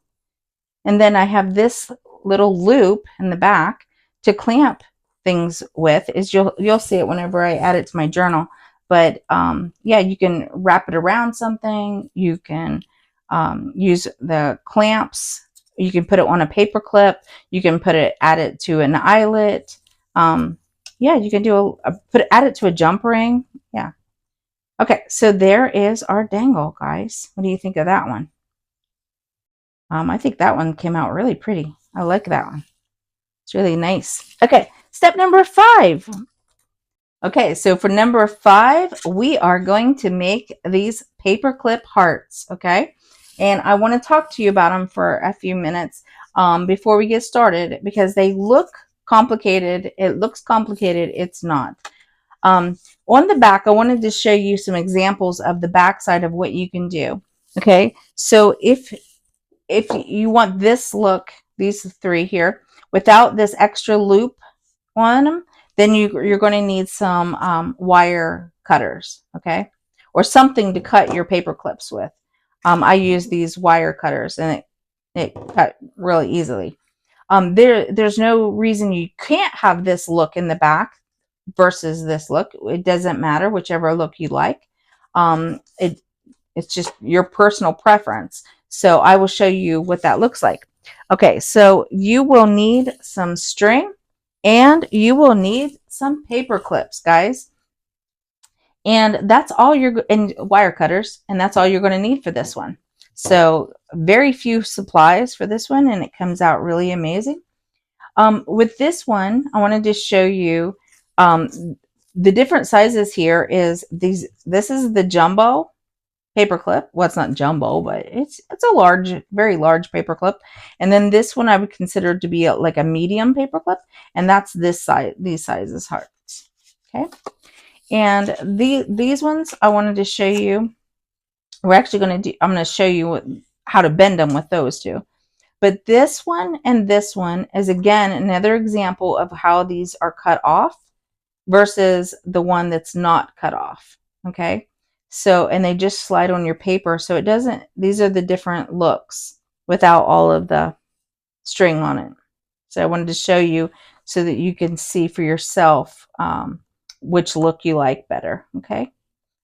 A: And then I have this little loop in the back to clamp things with. Is you'll see it whenever I add it to my journal. But yeah, you can wrap it around something. You can use the clamps. You can put it on a paper clip. You can add it to an eyelet. Yeah, you can do add it to a jump ring. Yeah. Okay, so there is our dangle, guys. What do you think of that one? I think that one came out really pretty. I like that one. It's really nice. Okay, step number 5. Okay, so for number 5, we are going to make these paperclip hearts, okay? And I want to talk to you about them for a few minutes before we get started because they look complicated. It looks complicated. It's not. On the back, I wanted to show you some examples of the back side of what you can do. Okay, so if you want this look, these 3 here, without this extra loop on them, then you're going to need some wire cutters, okay? Or something to cut your paper clips with. I use these wire cutters and it cut really easily. There's no reason you can't have this look in the back versus this look. It doesn't matter, whichever look you like. It's just your personal preference. So I will show you what that looks like. Okay, so you will need some string and you will need some paper clips, guys. And that's all and wire cutters, and that's all you're going to need for this one. So very few supplies for this one, and it comes out really amazing. With this one, I wanted to show you the different sizes here is these. This is the jumbo paperclip. Well, it's not jumbo, but it's a large, very large paperclip. And then this one I would consider to be like a medium paperclip, and that's this size, these sizes hearts. Okay, and these ones I wanted to show you. We're actually going to do. I'm going to show you how to bend them with those two. But this one and this one is again another example of how these are cut off versus the one that's not cut off. Okay. So, and they just slide on your paper. So it doesn't, these are the different looks without all of the string on it. So I wanted to show you so that you can see for yourself which look you like better. Okay.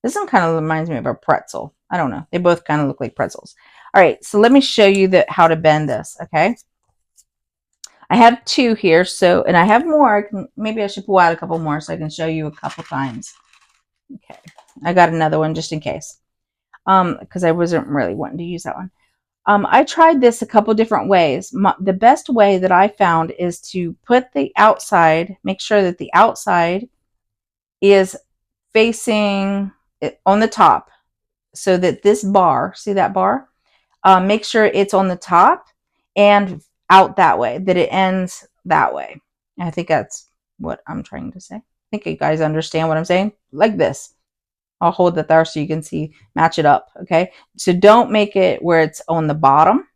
A: This one kind of reminds me of a pretzel. I don't know. They both kind of look like pretzels. All right. So let me show you how to bend this. Okay. I have 2 here. So, and I have more. Maybe I should pull out a couple more so I can show you a couple times. Okay. I got another one just in case. Because I wasn't really wanting to use that one. I tried this a couple different ways. The best way that I found is to put the outside, make sure that the outside is facing on the top so that this bar, see that bar? Make sure it's on the top and out that way, that it ends that way. I think that's what I'm trying to say. I think you guys understand what I'm saying. Like this. I'll hold that there so you can see, match it up, okay? So don't make it where it's on the bottom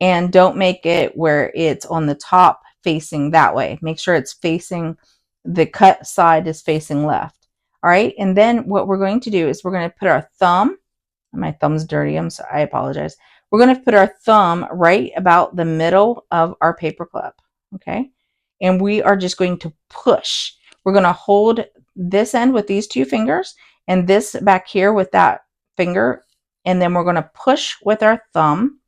A: and don't make it where it's on the top facing that way. Make sure it's facing, the cut side is facing left, all right? And then what we're going to do is we're going to put our thumb, my thumb's dirty, I apologize. We're going to put our thumb right about the middle of our paper clip, okay? And we are just going to push. We're going to hold this end with these 2 fingers and this back here with that finger. And then we're going to push with our thumb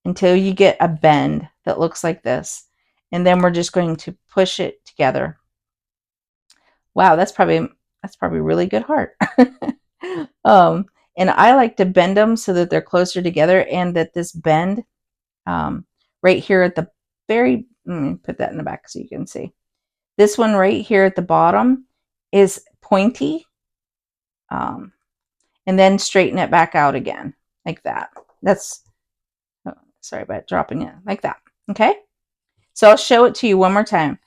A: until you get a bend that looks like this. And then we're just going to push it together. Wow, that's probably really good heart. And I like to bend them so that they're closer together and that this bend right here at the very, let me put that in the back so you can see. This one right here at the bottom is pointy. And then straighten it back out again like that. That's, oh, sorry about dropping it like that. Okay. So I'll show it to you one more time.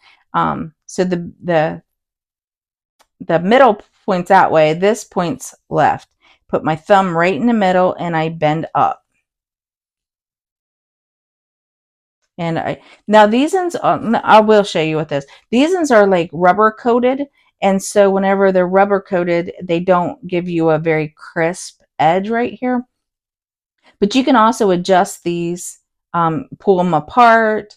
A: So the middle points that way. This points left. Put my thumb right in the middle and I bend up. And now these ones, I will show you with this. These ones are like rubber coated. And so whenever they're rubber coated, they don't give you a very crisp edge right here. But you can also adjust these, pull them apart,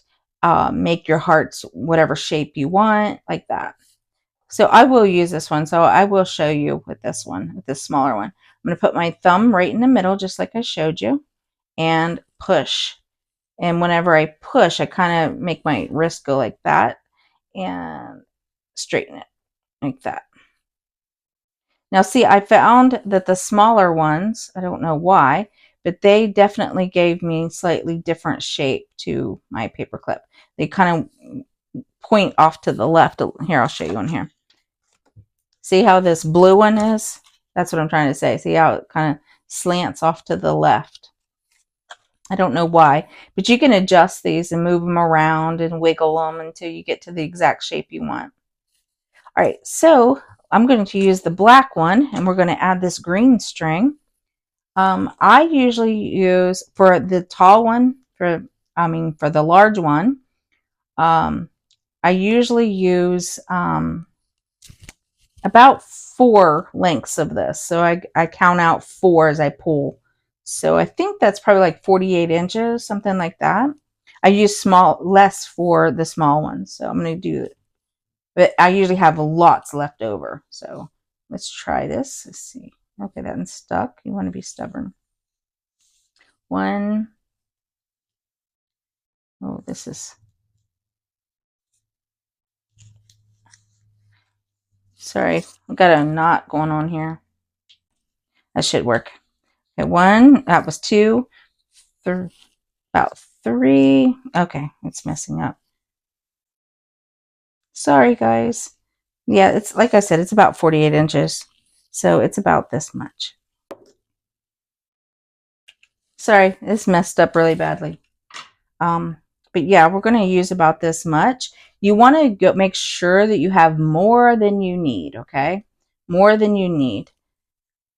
A: make your hearts whatever shape you want, like that. So I will use this one. So I will show you with this one, with this smaller one. I'm going to put my thumb right in the middle, just like I showed you, and push. And whenever I push, I kind of make my wrist go like that and straighten it like that. Now see, I found that the smaller ones, I don't know why, but they definitely gave me slightly different shape to my paper clip. They kind of point off to the left. Here, I'll show you one here. See how this blue one is? That's what I'm trying to say. See how it kind of slants off to the left? I don't know why, but you can adjust these and move them around and wiggle them until you get to the exact shape you want. All right, so I'm going to use the black one, and we're going to add this green string. I usually use, for the tall one, for the large one, I usually use about 4 lengths of this. So I count out 4 as I pull. So I think that's probably like 48 inches, something like that. I use less for the small ones. So I'm going to do it. But I usually have lots left over. So let's try this. Let's see. Okay, that one's stuck. You want to be stubborn. 1. Oh, this is. Sorry, I've got a knot going on here. That should work. Okay, 1. That was 2. About 3. Okay, it's messing up. Sorry, guys. Yeah, it's like I said, it's about 48 inches. So it's about this much. Sorry, it's messed up really badly. But yeah, we're going to use about this much. You want to make sure that you have more than you need, okay? More than you need.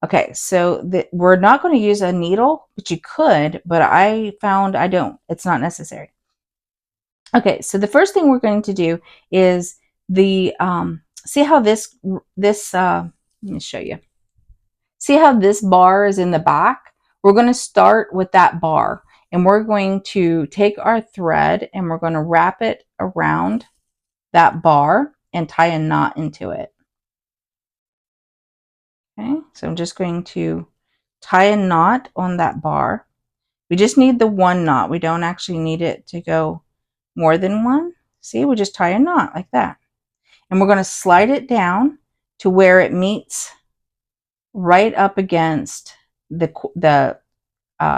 A: Okay, so we're not going to use a needle, but you could, but I found I don't. It's not necessary. Okay, so the first thing we're going to do is see how this, let me show you. See how this bar is in the back? We're going to start with that bar, and we're going to take our thread and we're going to wrap it around that bar and tie a knot into it. Okay, so I'm just going to tie a knot on that bar. We just need the 1 knot. We don't actually need it to go more than 1. See, we just tie a knot like that. And we're going to slide it down to where it meets right up against the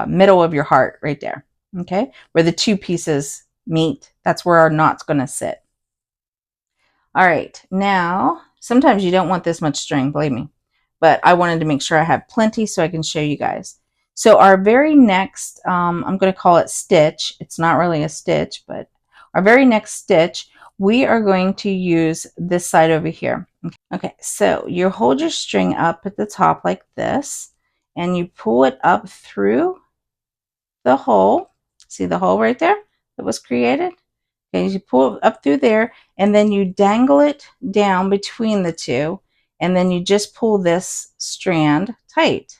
A: middle of your heart right there. Okay, where the 2 pieces meet. That's where our knot's going to sit. All right, now sometimes you don't want this much string, believe me, but I wanted to make sure I have plenty so I can show you guys. So our very next, I'm going to call it stitch. It's not really a stitch, but our very next stitch, we are going to use this side over here. Okay, so you hold your string up at the top like this, and you pull it up through the hole. See the hole right there that was created? Okay, you pull it up through there, and then you dangle it down between the 2, and then you just pull this strand tight.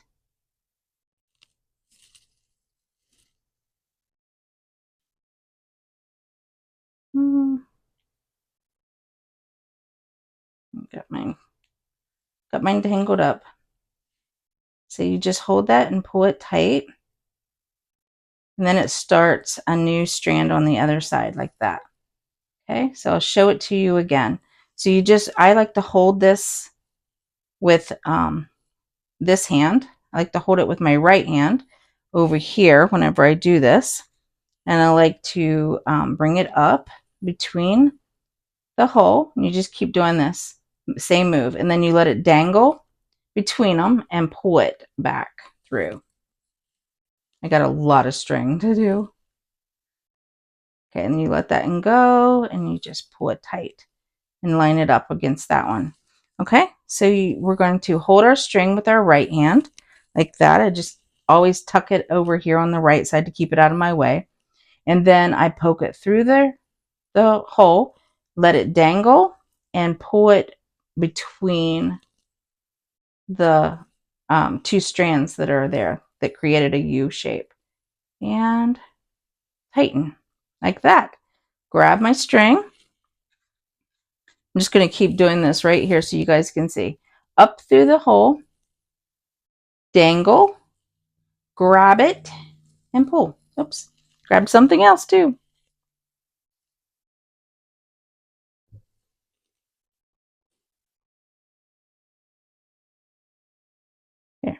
A: Got mine tangled up. So you just hold that and pull it tight, and then it starts a new strand on the other side like that. Okay, so I'll show it to you again. So I like to hold this with this hand. I like to hold it with my right hand over here whenever I do this. And I like to bring it up between the hole. You just keep doing this same move, and then you let it dangle between them and pull it back through. I got a lot of string to do. Okay, and you let that one go, and you just pull it tight and line it up against that one. Okay, so we're going to hold our string with our right hand like that. I just always tuck it over here on the right side to keep it out of my way. and then I poke it through the hole, let it dangle, and pull it between the two strands that are there that created a U shape, and tighten like that. Grab my string. I'm just going to keep doing this right here so you guys can see. Up through the hole, dangle, grab it, and pull. Oops, grab something else too. There.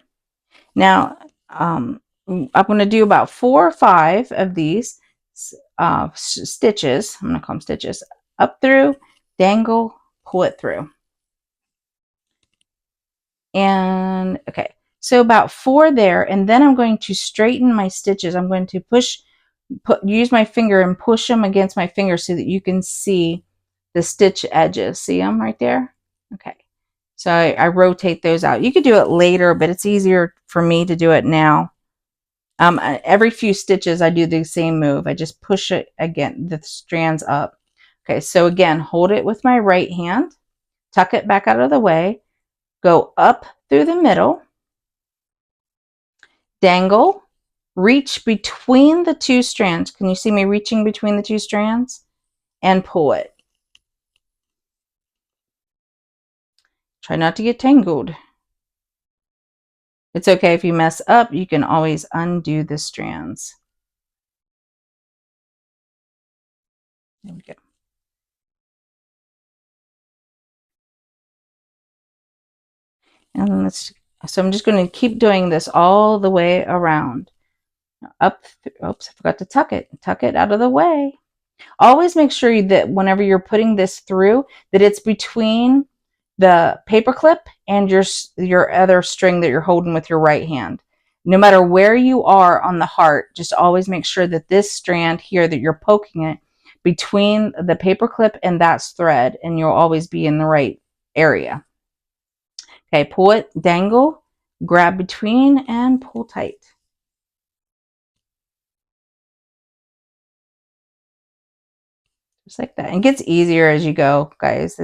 A: Now, I'm going to do about 4 or 5 of these stitches. I'm going to call them stitches. Up through, dangle, pull it through. And okay, so about 4 there, and then I'm going to straighten my stitches. I'm going to use my finger and push them against my finger so that you can see the stitch edges. See them right there? Okay. So I rotate those out. You could do it later, but it's easier for me to do it now. Every few stitches, I do the same move. I just push it again, the strands up. Okay, so again, hold it with my right hand, tuck it back out of the way, go up through the middle, dangle, reach between the 2 strands. Can you see me reaching between the 2 strands? And pull it. Try not to get tangled. It's okay if you mess up, you can always undo the strands. There we go. And so I'm just going to keep doing this all the way around. Up, oops, I forgot to tuck it. Tuck it out of the way. Always make sure that whenever you're putting this through, that it's between the paper clip and your other string that you're holding with your right hand. No matter where you are on the heart, just always make sure that this strand here that you're poking it between the paper clip and that thread, and you'll always be in the right area. Okay, pull it, dangle, grab between, and pull tight. Just like that. And it gets easier as you go, guys.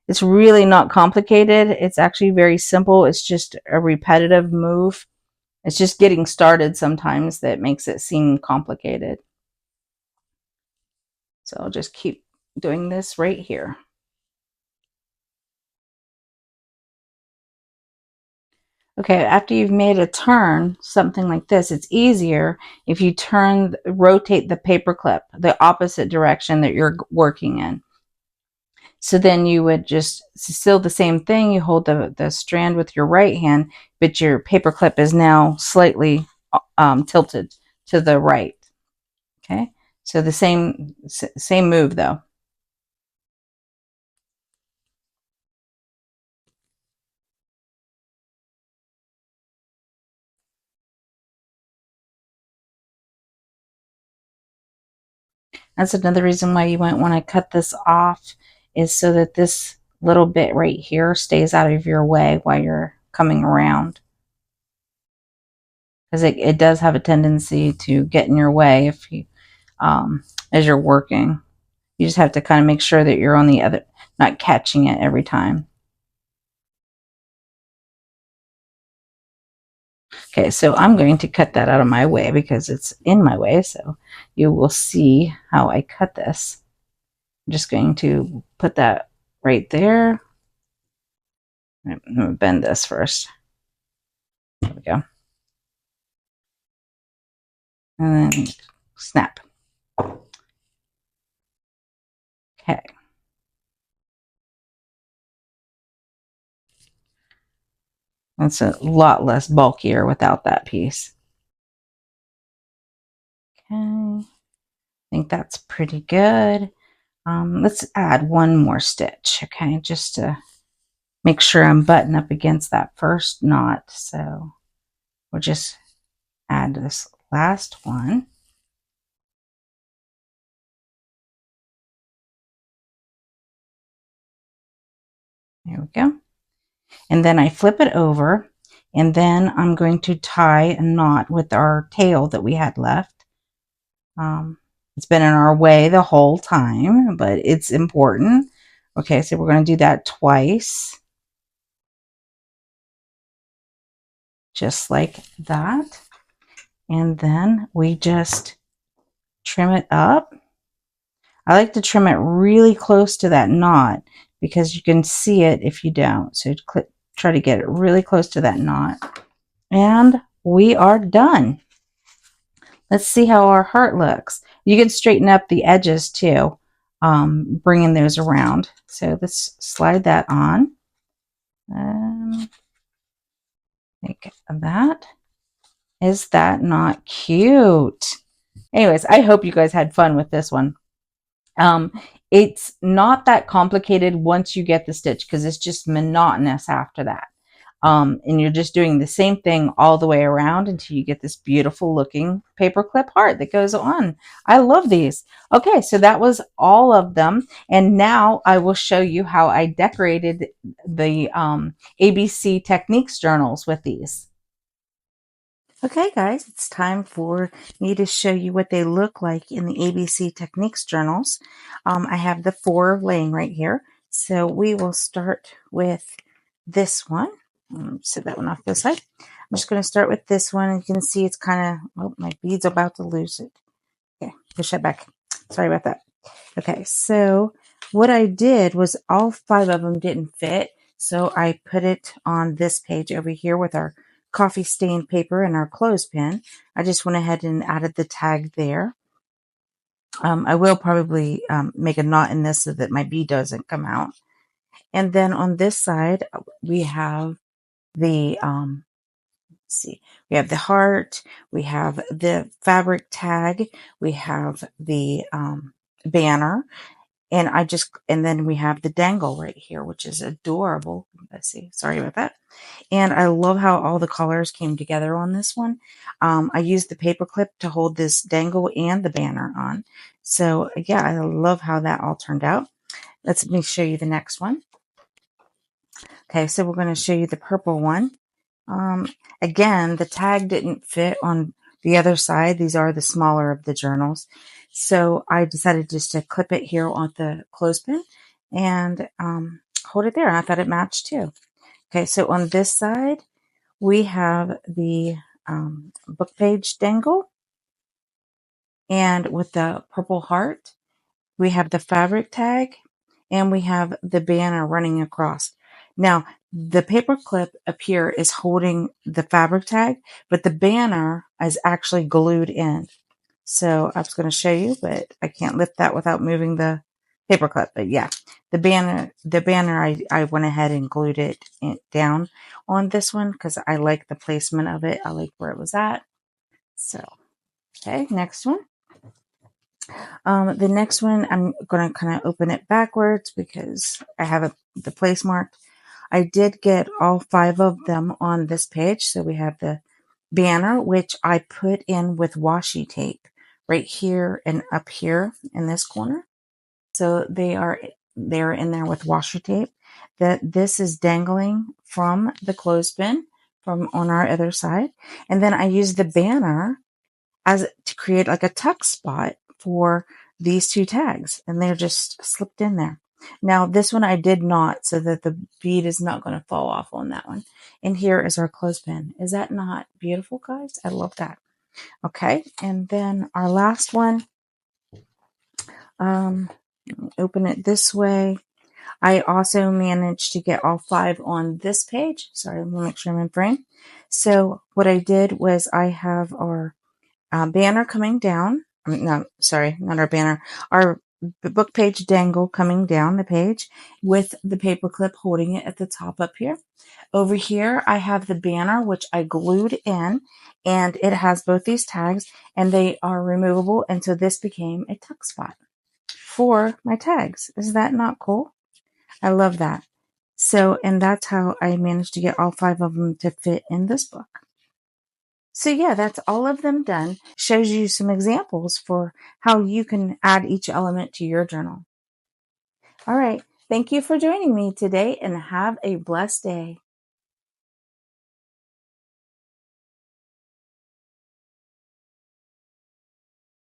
A: It's really not complicated. It's actually very simple. It's just a repetitive move. It's just getting started sometimes that makes it seem complicated. So I'll just keep doing this right here. Okay, after you've made a turn, something like this, it's easier if you rotate the paper clip the opposite direction that you're working in. So then you would just still the same thing. You hold the strand with your right hand, but your paper clip is now slightly tilted to the right. Okay, so the same move though. That's another reason why you might want to cut this off, is so that this little bit right here stays out of your way while you're coming around. Because it does have a tendency to get in your way if you, as you're working. You just have to kind of make sure that you're on the other, not catching it every time. Okay, so I'm going to cut that out of my way because it's in my way. So you will see how I cut this. I'm just going to put that right there. I'm going to bend this first. There we go. And then snap. Okay. That's a lot less bulkier without that piece. Okay. I think that's pretty good. Let's add one more stitch, okay, just to make sure I'm buttoned up against that first knot. So we'll just add this last one. There we go. And then I flip it over, and then I'm going to tie a knot with our tail that we had left. It's been in our way the whole time, but it's important. Okay, so we're going to do that twice, just like that. And then we just trim it up. I like to trim it really close to that knot because you can see it if you don't. So try to get it really close to that knot. And we are done. Let's see how our heart looks. You can straighten up the edges too, bringing those around. So let's slide that on. Like that. Is that not cute? Anyways, I hope you guys had fun with this one. It's not that complicated once you get the stitch because it's just monotonous after that. And you're just doing the same thing all the way around until you get this beautiful looking paperclip heart that goes on. I love these. Okay, so that was all of them. And now I will show you how I decorated the ABC Techniques journals with these. Okay, guys, it's time for me to show you what they look like in the ABC Techniques journals. I have the 4 laying right here. So we will start with this one. Set that one off this side. I'm just going to start with this one. You can see it's kind of, oh, my bead's about to lose it. Okay, push that back. Sorry about that. Okay, so what I did was all 5 of them didn't fit. So I put it on this page over here with our coffee stained paper and our clothespin. I just went ahead and added the tag there. I will probably make a knot in this so that my bead doesn't come out. And then on this side, we have the, let's see, we have the heart, we have the fabric tag, we have the banner, and then we have the dangle right here, which is adorable. Let's see, sorry about that. And I love how all the colors came together on this one. I used the paper clip to hold this dangle and the banner on. So yeah, I love how that all turned out. Let me show you the next one. Okay, so we're going to show you the purple one. Again, the tag didn't fit on the other side. These are the smaller of the journals. So I decided just to clip it here on the clothespin and hold it there. And I thought it matched too. Okay, so on this side, we have the book page dangle. And with the purple heart, we have the fabric tag and we have the banner running across. Now, the paper clip up here is holding the fabric tag, but the banner is actually glued in. So I was going to show you, but I can't lift that without moving the paper clip. But yeah, the banner, I went ahead and glued it down on this one because I like the placement of it. I like where it was at. So, okay, next one. The next one, I'm going to kind of open it backwards because I have the place marked. I did get all 5 of them on this page. So we have the banner, which I put in with washi tape right here and up here in this corner. So they're in there with washi tape. This is dangling from the clothespin from on our other side. And then I used the banner to create like a tuck spot for these 2 tags, and they're just slipped in there. Now this one I did not, so that the bead is not going to fall off on that one. And here is our clothespin. Is that not beautiful, guys? I love that. Okay, and then our last one, open it this way. I also managed to get all 5 on this page. Sorry, let me make sure I'm in frame. So what I did was I have our banner coming down. No, sorry, not our banner. Our book page dangle coming down the page with the paper clip holding it at the top up here. Over here, I have the banner, which I glued in, and it has both these tags, and they are removable. And so this became a tuck spot for my tags. Is that not cool? I love that. So, and that's how I managed to get all 5 of them to fit in this book. So yeah, that's all of them done. Shows you some examples for how you can add each element to your journal. All right. Thank you for joining me today and have a blessed day.